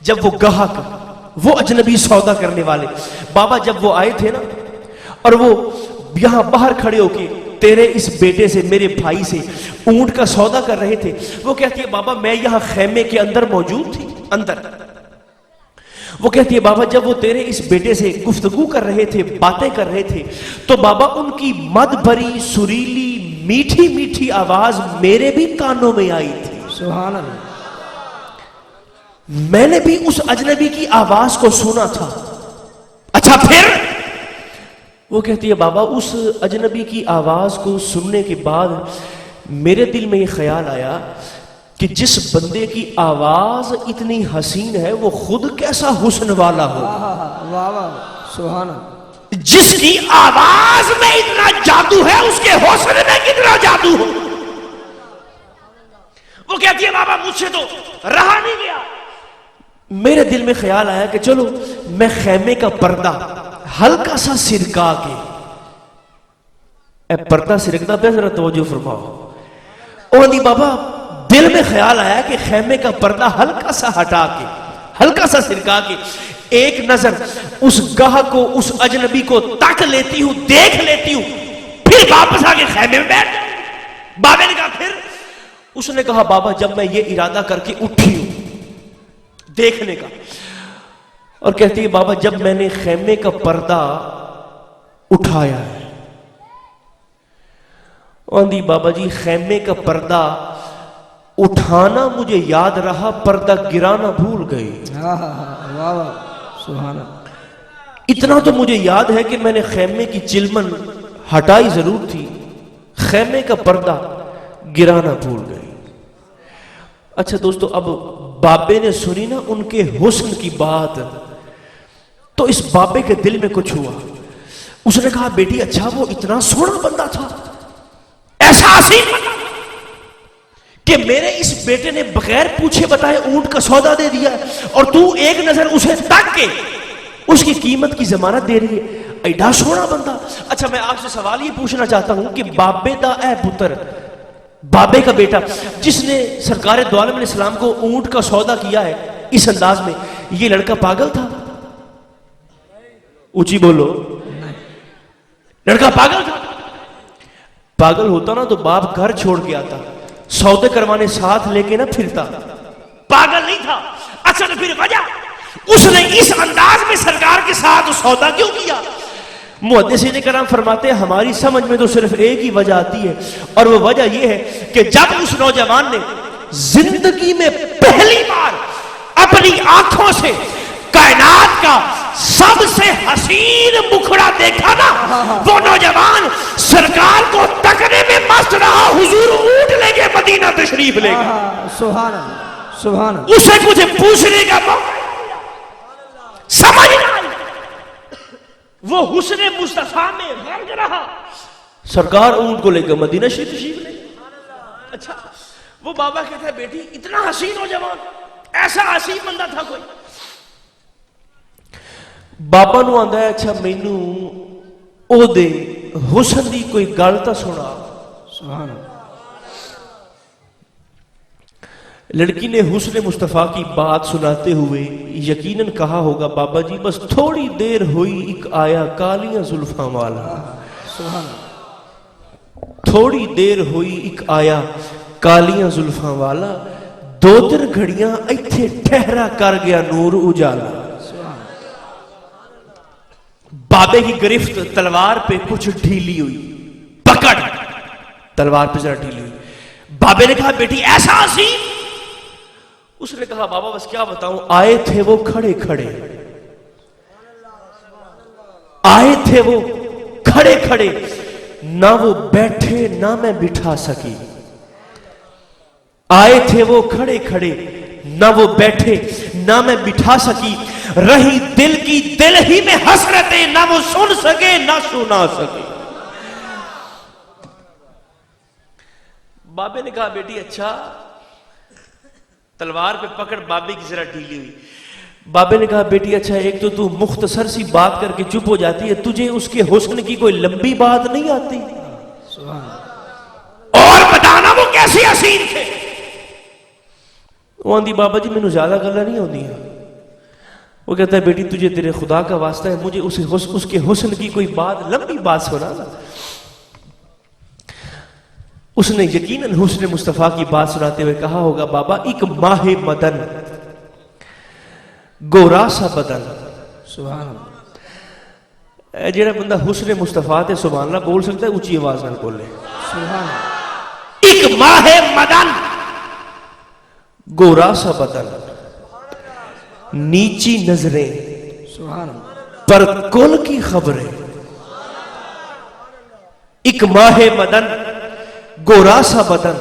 جب وہ گاہک، وہ اجنبی سودا کرنے والے بابا جب وہ آئے تھے نا، اور وہ یہاں باہر کھڑے ہو کے تیرے اس بیٹے سے، میرے بھائی سے اونٹ کا سودا کر رہے تھے، وہ کہتی ہے بابا میں یہاں خیمے کے اندر موجود تھی، اندر۔ وہ کہتی ہے بابا جب وہ تیرے اس بیٹے سے گفتگو کر رہے تھے، باتیں کر رہے تھے، تو بابا ان کی مد بھری سریلی میٹھی میٹھی آواز میرے بھی کانوں میں آئی تھی، سبحان اللہ، میں نے بھی اس اجنبی کی آواز کو سنا تھا۔ اچھا پھر؟ وہ کہتی ہے بابا اس اجنبی کی آواز کو سننے کے بعد میرے دل میں یہ خیال آیا کہ جس بندے کی آواز اتنی حسین ہے وہ خود کیسا حسن والا ہو، واہ واہ، سبحان اللہ، جس کی آواز میں اتنا جادو ہے اس کے حسن میں کتنا جادو ہو۔ وہ کہتی ہے بابا مجھ سے تو رہا نہیں گیا، میرے دل میں خیال آیا کہ چلو میں خیمے کا پردہ ہلکا سا سرکا کے، اے پردہ سرکتا پہ ذرا توجہ فرماؤ، اور نہیں بابا دل میں خیال آیا کہ خیمے کا پردہ ہلکا سا ہٹا کے، ہلکا سا سرکا کے ایک نظر اس گاہک کو، اس اجنبی کو تک لیتی ہوں، دیکھ لیتی ہوں، پھر واپس آ کے خیمے میں بیٹھ جاؤں۔ بابے نے کہا پھر؟ اس نے کہا بابا جب میں یہ ارادہ کر کے اٹھی ہوں دیکھنے کا، اور کہتی ہے بابا جب میں نے خیمے کا پردہ اٹھایا ہے. آندھی بابا جی خیمے کا پردہ اٹھانا مجھے یاد رہا، پردہ گرانا بھول گئی. ہاں ہاں ہاں، واہ واہ، سبحان اللہ. اتنا تو مجھے یاد ہے کہ میں نے خیمے کی چلمن ہٹائی ضرور تھی، خیمے کا پردہ گرانا بھول گئی. اچھا دوستو، اب بابے نے سنی نا ان کے حسن کی بات، تو اس بابے کے دل میں کچھ ہوا. اس نے کہا بیٹی اچھا وہ اتنا سونا بندہ تھا، ایسا حسین بندہ کہ میرے اس بیٹے نے بغیر پوچھے بتائے اونٹ کا سودا دے دیا اور تو ایک نظر اسے تک کے اس کی قیمت کی ضمانت دے رہی ہے، ایڈا سونا بندہ. اچھا میں آپ سے سوال یہ پوچھنا چاہتا ہوں کہ بابے دا اے پتر، بابے کا بیٹا جس نے سرکار دو عالم علیہ السلام کو اونٹ کا سودا کیا ہے اس انداز میں، یہ لڑکا پاگل تھا؟ اونچی بولو. لڑکا پاگل تھا؟ پاگل ہوتا نا تو باپ گھر چھوڑ کے آتا، سودے کروانے ساتھ لے کے نہ پھرتا. پاگل نہیں تھا. اچھا تو پھر وجہ اس نے اس انداز میں سرکار کے ساتھ سودا کیوں کیا؟ محدثین کرام فرماتے ہیں ہماری سمجھ میں تو صرف ایک ہی وجہ آتی ہے، اور وہ وجہ یہ ہے کہ جب اس نوجوان نے زندگی میں پہلی بار اپنی آنکھوں سے کائنات کا سب سے حسین مکھڑا دیکھا نا، وہ نوجوان سرکار کو تکنے میں مست رہا. حضور اونٹ لے کے مدینہ تشریف لے گئے. سبحان اللہ، سبحان اللہ. اسے کچھ پوچھنے کا موقع سمجھ نہ آئی، وہ حسن مصطفیٰ میں غرق رہا. سرکار اونٹ کو لے کے مدینہ شریف تشریف لے. اچھا وہ بابا کہتا ہے بیٹی اتنا حسین نوجوان، ایسا حسین بندہ تھا کوئی؟ بابا نو آندا ہے اچھا مینوں او دے حسن دی کوئی گل تا سنا. سبحان اللہ. لڑکی نے حسن مصطفیٰ کی بات سناتے ہوئے یقیناً کہا ہوگا بابا جی بس تھوڑی دیر ہوئی ایک آیا کالیاں زلفاں والا. سبحان اللہ. تھوڑی دیر ہوئی ایک آیا کالیاں زلفاں والا، دو تین گھڑیاں ایتھے ٹھہرا کر گیا نور اجالا. بابے کی گرفت تلوار پہ کچھ ڈھیلی ہوئی، پکڑ تلوار پہ ذرا ڈھیلی ہوئی. بابے نے کہا بیٹی ایسا حسین؟ اس نے کہا بابا بس کیا بتاؤں، آئے تھے وہ کھڑے کھڑے، آئے تھے وہ کھڑے کھڑے، نہ وہ بیٹھے نہ میں بٹھا سکی. آئے تھے وہ کھڑے کھڑے، نہ وہ بیٹھے نہ میں بٹھا سکی. رہی دل کی دل ہی میں حسرتیں، نہ وہ سن سکے نہ سنا سکے. بابے نے کہا بیٹی اچھا، تلوار پہ پکڑ بابے کی ذرا ڈھیلی ہوئی. بابے نے کہا بیٹی اچھا ایک تو مختصر سی بات کر کے چپ ہو جاتی ہے، تجھے اس کے حسن کی کوئی لمبی بات نہیں آتی؟ اور بتانا وہ کیسے حسین تھے؟ وہ آندھی بابا جی مینوں زیادہ گلاں نہیں ہوندی. وہ کہتا ہے بیٹی تجھے تیرے خدا کا واسطہ ہے، مجھے اس کے حسن کی کوئی بات لمبی بات سنا نا. اس نے یقیناً حسن مصطفیٰ کی بات سناتے ہوئے کہا ہوگا بابا ایک ماہ مدن گورا سا بدن. سبحان اللہ. جیڑا بندہ حسن مصطفیٰ تے سبحان اللہ بول سکتا ہے اونچی آواز نہ بولے. سبحان اللہ. ایک ماہ مدن گورا سا بدن، نیچی نظریں سبحان اللہ. پر کل کی خبریں. ایک ماہ مدن گورا سا بدن،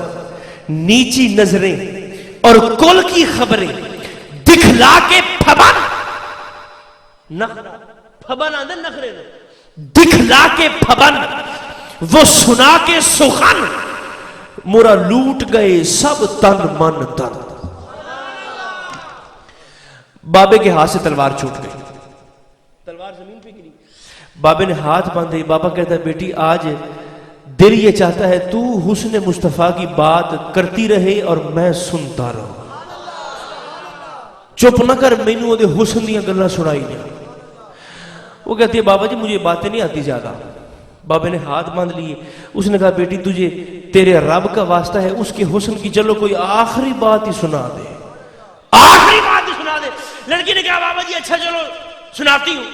نیچی نظریں اور کل کی خبریں، دکھلا کے پھبن پھبن آندے نخرے دکھلا کے پھبن، وہ سنا کے سخن، مورا لوٹ گئے سب تن من تن. بابے کے ہاتھ سے تلوار چھوٹ گئی، تلوار زمین پہ گری. بابے نے ہاتھ باندھے. بابا کہتا ہے بیٹی آج دل یہ چاہتا ہے تو حسن مصطفیٰ کی بات کرتی رہے اور میں سنتا رہوں. چپ نہ کر، مینوں دے حسن دیاں گلاں سنائی جا. وہ کہتی ہے بابا جی مجھے باتیں نہیں آتی زیادہ. بابے نے ہاتھ باندھ لیے. اس نے کہا بیٹی تجھے تیرے رب کا واسطہ ہے اس کے حسن کی چلو کوئی آخری بات ہی سنا دے، آخری بات ہی سنا دے. لڑکی نے کہا بابا جی اچھا چلو سناتی ہوں.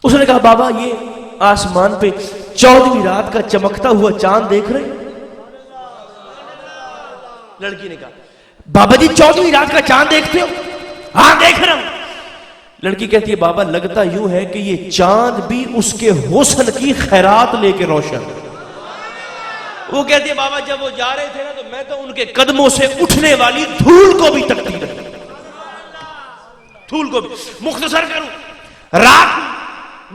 اس نے کہا بابا یہ آسمان پہ 14ویں رات کا چمکتا ہوا چاند دیکھ رہے ہیں؟ لڑکی نے کہا بابا جی 14ویں رات کا چاند دیکھتے ہو؟ ہاں دیکھ رہا ہوں۔ لڑکی کہتی ہے بابا لگتا یوں ہے کہ یہ چاند بھی اس کے حسن کی خیرات لے کے روشن ہے۔ وہ کہتی ہے بابا جب وہ جا رہے تھے نا تو میں تو ان کے قدموں سے اٹھنے والی دھول کو بھی تکتی رہی، دھول کو بھی۔ مختصر کروں، رات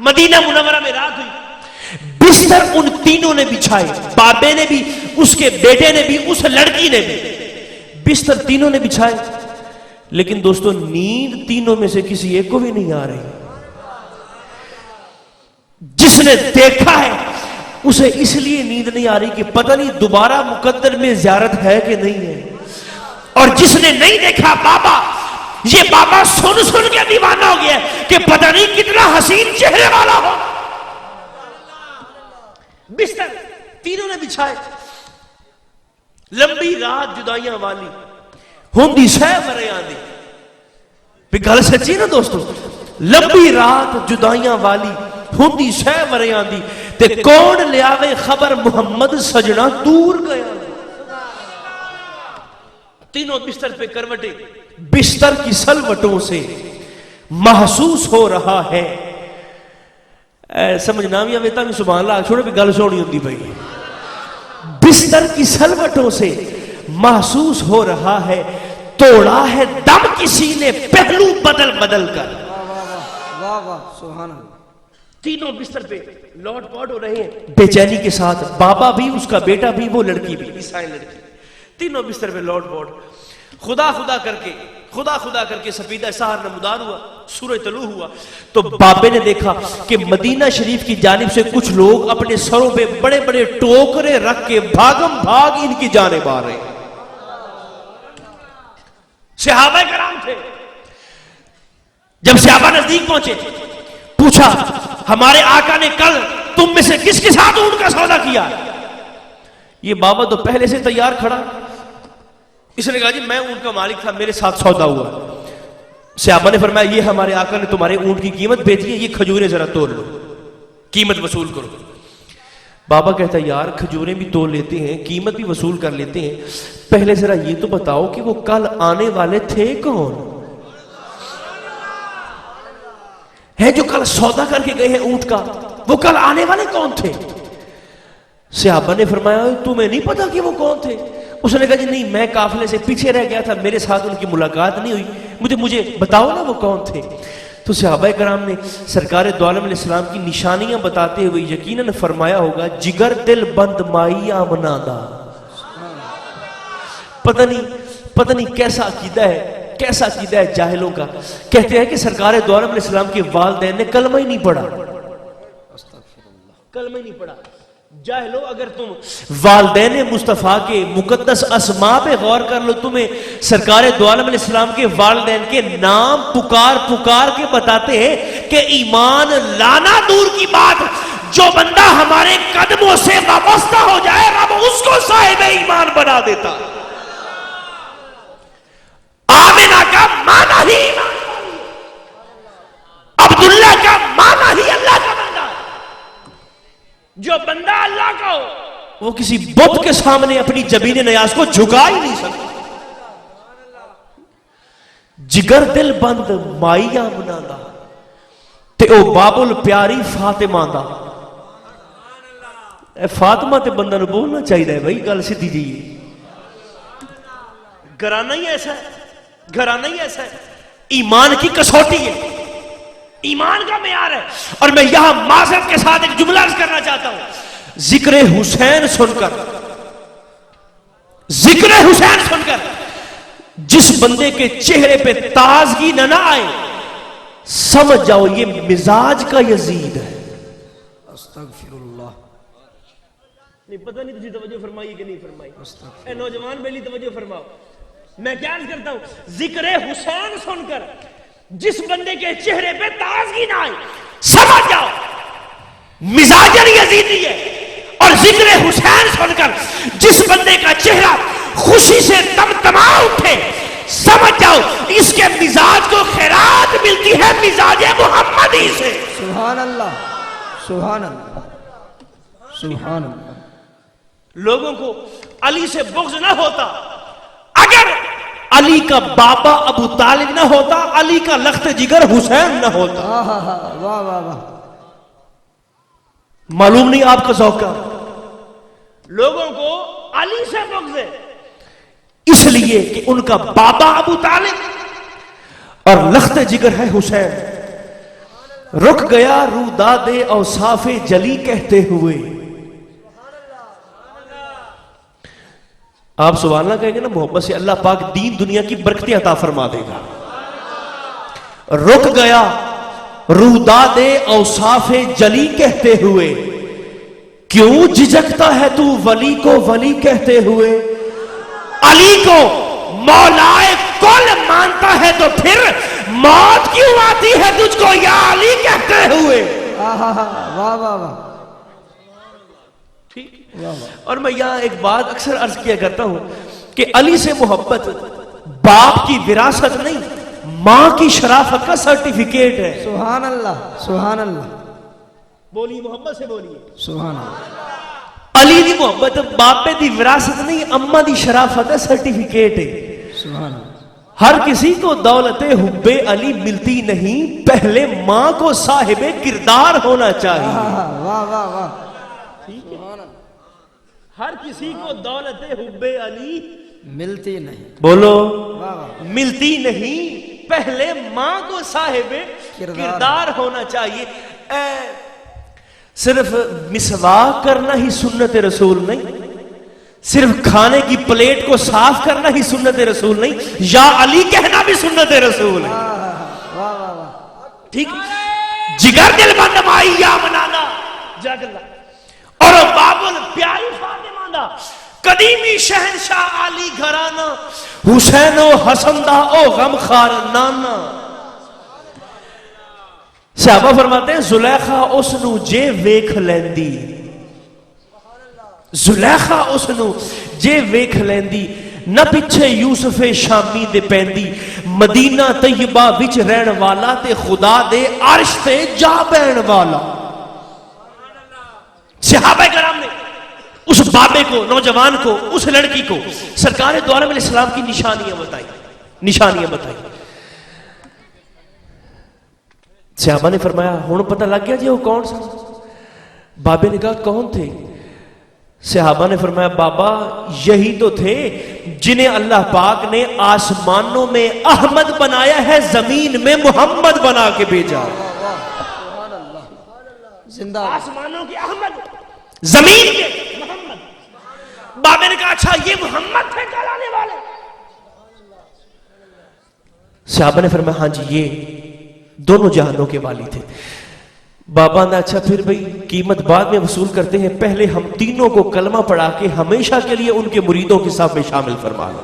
مدینہ منورہ میں رات ہوئی، بستر ان تینوں نے بچھائے، بابے نے بھی، اس کے بیٹے نے بھی، اس لڑکی نے بھی، بستر تینوں نے بچھائے، لیکن دوستو نیند تینوں میں سے کسی ایک کو بھی نہیں آ رہی۔ جس نے دیکھا ہے اسے اس لیے نیند نہیں آ رہی کہ پتہ نہیں دوبارہ مقدر میں زیارت ہے کہ نہیں ہے، اور جس نے نہیں دیکھا بابا، یہ بابا سن سن کے دیوانہ ہو گیا ہے کہ پتہ نہیں کتنا حسین چہرے والا ہو۔ بستر تینوں نے بچھائے، لمبی رات جدائیاں والی ہوندی سہ مرے آندی، بھی گل سچی نا دوستو، لمبی رات جدائیاں والی ہوندی سہ مرے آندی، تے کون لے آوے خبر محمد سجنا دور گیا۔ تینوں بستر پہ کروٹے، بستر کی سلوٹوں سے محسوس ہو رہا ہے، سمجھنا بھی آوے تاں سبحان اللہ چھوڑے بھی گل سونی ہوندی بھئی، بستر کی سلوٹوں سے محسوس ہو رہا ہے توڑا ہے دم کسی نے پہلو بدل بدل کر۔ واہ واہ سبحان اللہ۔ تینوں بستر پہ لوٹ پوٹ ہو رہے ہیں بے چینی کے ساتھ، بابا بھی، اس کا بیٹا بھی، وہ لڑکی بھی، عیسائی لڑکی، تینوں بستر پہ لوٹ پوٹ، خدا خدا کر کے سفیدہ سحر نمودار ہوا، سورج طلوع ہوا تو بابے نے دیکھا کہ مدینہ شریف کی جانب سے کچھ لوگ اپنے سروں پہ بڑے بڑے ٹوکرے رکھ کے بھاگم بھاگ ان کی جانب آ رہے ہیں۔ صحابہ کرام تھے، جب صحابہ نزدیک پہنچے پوچھا ہمارے آقا نے کل تم میں سے کس کے ساتھ اونٹ کا سودا کیا؟ یہ بابا تو پہلے سے تیار کھڑا، اس نے کہا جی میں اونٹ کا مالک تھا، میرے ساتھ سودا ہوا۔ صحابہ نے فرمایا یہ ہمارے آقا نے تمہارے اونٹ کی قیمت بھیجی ہے، یہ کھجوریں ذرا تول لو، قیمت وصول کرو۔ بابا کہتا ہے یار کھجوریں بھی تول لیتے ہیں، قیمت بھی وصول کر لیتے ہیں، پہلے ذرا یہ تو بتاؤ کہ وہ کل آنے والے تھے کون ہے؟ جو کل سودا کر کے گئے ہیں اونٹ کا، وہ کل آنے والے کون تھے؟ صحابہ نے فرمایا تمہیں نہیں پتا کہ وہ کون تھے؟ اس نے کہا جی نہیں میں قافلے سے پیچھے رہ گیا تھا، میرے ساتھ ان کی ملاقات نہیں ہوئی، مجھے بتاؤ نا وہ کون تھے۔ تو صحابہ کرام نے سرکار دو عالم علیہ السلام کی نشانیاں بتاتے ہوئے یقیناً فرمایا ہوگا جگر دل بند مائی آمنادہ۔ پتہ نہیں کیسا عقیدہ ہے جاہلوں کا، کہتے ہیں کہ سرکار دو عالم علیہ السلام کے والدین نے کلمہ ہی نہیں پڑھا، کلمہ ہی نہیں پڑھا۔ جاہلو اگر تم والدین مصطفیٰ کے مقدس اسماء پہ غور کر لو، تمہیں سرکار دو عالم علیہ السلام کے والدین کے نام پکار کے بتاتے ہیں کہ ایمان لانا دور کی بات، جو بندہ ہمارے قدموں سے وابستہ ہو جائے رب اس کو صاحب ایمان بنا دیتا۔ آمنہ کا معنی ہی ایمان، عبداللہ کا معنی ہی اللہ کا بندہ۔ جو بندہ اللہ کا ہو وہ کسی بت کے سامنے اپنی جبین نیاز کو جھکا ہی نہیں سکتا۔ جگر دل بند مائی آمنہ تے او بابل پیاری فاطمہ دا۔ اے فاطمہ تے بندہ نو بولنا چاہیے بھائی، گل سیدھی جی، گھرانہ ہی ایسا ہے، ایمان کی کسوٹی ہے، ایمان کا معیار ہے۔ اور میں یہاں معذرت کے ساتھ ایک جملہ عرض کرنا چاہتا ہوں، ذکر حسین سن کر جس بندے کے چہرے پہ تازگی نہ آئے سمجھ جاؤ یہ مزاج کا یزید ہے۔ استغفر اللہ۔ نہیں پتہ نہیں تجھے توجہ فرمائی کہ نہیں فرمائی؟ اے نوجوان بیلی توجہ فرماؤ، میں کیا عرض کرتا ہوں، ذکر حسین سن کر جس بندے کے چہرے پہ تازگی نہ آئے سمجھ جاؤ مزاجر یزیدی ہے، اور ذکر حسین سن کر جس بندے کا چہرہ خوشی سے تمتما اٹھے سمجھ جاؤ اس کے مزاج کو خیرات ملتی ہے مزاج محمدی سے۔ سبحان اللہ سبحان اللہ سبحان اللہ. لوگوں کو علی سے بغض نہ ہوتا اگر علی کا بابا ابو طالب نہ ہوتا, علی کا لخت جگر حسین نہ ہوتا. واہ واہ واہ. معلوم نہیں آپ کا ذوق کا. لوگوں کو علی سے بغض ہے اس لیے کہ ان کا بابا ابو طالب اور لخت جگر ہے حسین. رک گیا روداد اوصاف جلی کہتے ہوئے. آپ سبحان اللہ کہیں گے نا, محبت سے اللہ پاک دین دنیا کی برکتیں عطا فرما دے گا. رک گیا روداد اوصاف جلی کہتے ہوئے, کیوں جھجکتا ہے تو ولی کو ولی کہتے ہوئے. علی کو مولائے کل مانتا ہے تو پھر موت کیوں آتی ہے تجھ کو یا علی کہتے ہوئے. واہ واہ واہ. ٹھیک. اور میں یہاں ایک بات اکثر عرض کیا کرتا ہوں کہ علی سے محبت باپ کی وراثت نہیں, ماں کی شرافت کا سرٹیفکیٹ ہے. سبحان اللہ سبحان اللہ. بولیے محبت سے بولیے سبحان اللہ. علی دی محبت باپے دی وراثت نہیں, اماں دی شرافت ہے, سرٹیفکیٹ ہے. سبحان اللہ. ہر کسی کو دولت حب علی ملتی نہیں, پہلے ماں کو صاحب کردار ہونا چاہیے. واہ واہ واہ. ہر کسی کو دولت حب علی ملتی نہیں. بولو واہ واہ. ملتی نہیں, پہلے ماں کو صاحب کردار ہونا چاہیے. صرف مسواک کرنا ہی سنت رسول نہیں, صرف کھانے کی پلیٹ کو صاف کرنا ہی سنت رسول نہیں, یا علی کہنا بھی سنت رسول ہے. واہ واہ واہ. ٹھیک. جگر دل بند مائی یا منانا جگ اللہ اور بابل پیاری فاطمہ دا قدیمی شہنشاہ علی گھرانہ حسین و حسن دا او غم خار نانا. صحابہ فرماتے ہیں زلیخا اس نو جے ویکھ لیندی, زلیخا اس نو جے ویکھ لیندی, نہ پچھے یوسف شامی دے پیندی, مدینہ طیبہ وچ رہن والا تے خدا دے عرش تے جا بہن والا. صحابہ کرام نے اس بابے کو, نوجوان کو, اس لڑکی کو سرکار دو عالم علیہ السلام کی نشانیاں بتائی. صحابہ نے فرمایا ہن پتہ لگ گیا جی وہ کون سا. بابے نے کہا کون تھے؟ صحابہ نے فرمایا بابا یہی تو تھے جنہیں اللہ پاک نے آسمانوں میں احمد بنایا ہے, زمین میں محمد بنا کے بھیجا. زندہ. آسمانوں کے احمد, زمین کے محمد. بابے نے کہا اچھا یہ محمد تھے کہلانے والے؟ صحابہ نے فرمایا ہاں جی یہ دونوں جہانوں کے والی تھے. بابا نے اچھا پھر بھئی قیمت بعد میں وصول کرتے ہیں, پہلے ہم تینوں کو کلمہ پڑھا کے ہمیشہ کے لیے ان کے مریدوں کے صف میں شامل فرما لو.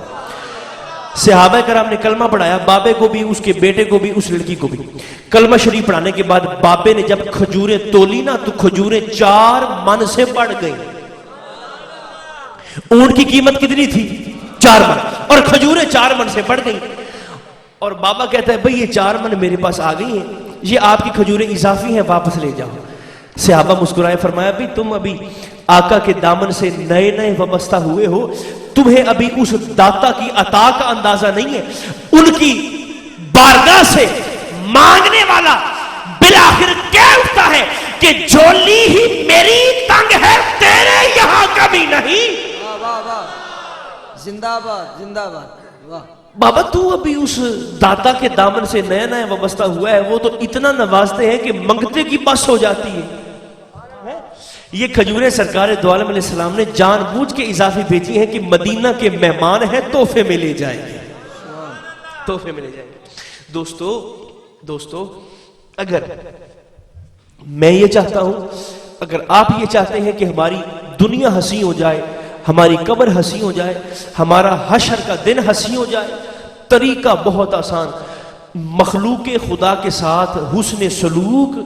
صحابہ کرام نے کلمہ پڑھایا, بابے کو بھی, اس کے بیٹے کو بھی, اس لڑکی کو بھی. کلمہ شریف پڑھانے کے بعد بابے نے جب کھجوریں تولی نا تو کھجوریں 4 من سے بڑھ گئی. اونٹ کی قیمت کتنی تھی؟ 4 من, اور کھجوریں 4 من سے بڑھ گئی. اور بابا کہتا ہے بھئی یہ 4 من میرے پاس آ گئی ہیں, یہ آپ کی کھجوریں اضافی ہیں, واپس لے جاؤ. صحابہ مسکرائے, فرمایا بھی تم ابھی آقا کے دامن سے نئے نئے وابستہ ہوئے ہو, تمہیں ابھی اس داتا کی عطا کا اندازہ نہیں ہے. ان کی بارگاہ سے مانگنے والا بالآخر کہہ اٹھتا ہے کہ جولی ہی میری تنگ ہے, تیرے یہاں کبھی نہیں. واہ واہ. زندہ باد زندہ باد. واہ. بابا تو ابھی اس داتا کے دامن سے نیا نیا وابستہ ہوا ہے, وہ تو اتنا نوازتے ہیں کہ منگتے کی بس ہو جاتی ہے. یہ کھجوریں سرکار دو عالم علیہ السلام نے جان بوجھ کے اضافی بھیجی ہیں کہ مدینہ کے مہمان ہیں, تحفے میں لے جائیں گے, تحفے میں لے جائیں گے. دوستو اگر میں یہ چاہتا ہوں, اگر آپ یہ چاہتے ہیں کہ ہماری دنیا ہنسی ہو جائے, ہماری قبر ہنسی ہو جائے, ہمارا حشر کا دن ہنسی ہو جائے, طریقہ بہت آسان, مخلوق خدا کے ساتھ حسن سلوک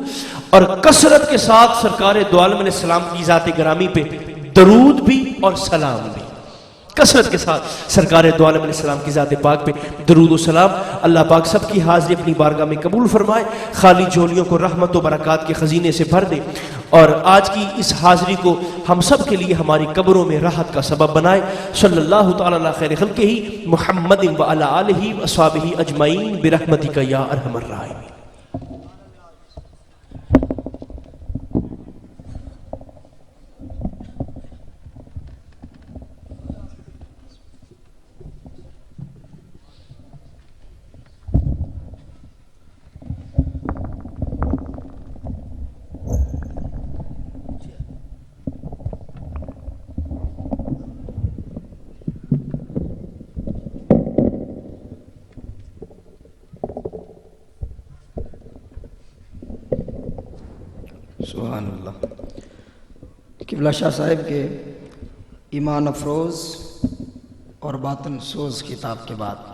اور کثرت کے ساتھ سرکار دو عالم علیہ السلام کی ذات گرامی پہ درود بھی اور سلام بھی, کثرت کے ساتھ سرکار دو عالم علیہ السلام کی ذات پاک پہ درود و سلام. اللہ پاک سب کی حاضری اپنی بارگاہ میں قبول فرمائے, خالی جھولیوں کو رحمت و برکات کے خزینے سے بھر دے, اور آج کی اس حاضری کو ہم سب کے لیے ہماری قبروں میں راحت کا سبب بنائے. صلی اللہ تعالی علی خیر خلقہ محمد و علی آلہ و اصحابہ اجمعین برحمتک یا ارحم الراحمین. سبحان اللہ. قبلہ شاہ صاحب کے ایمان افروز اور باطن سوز کتاب کے بعد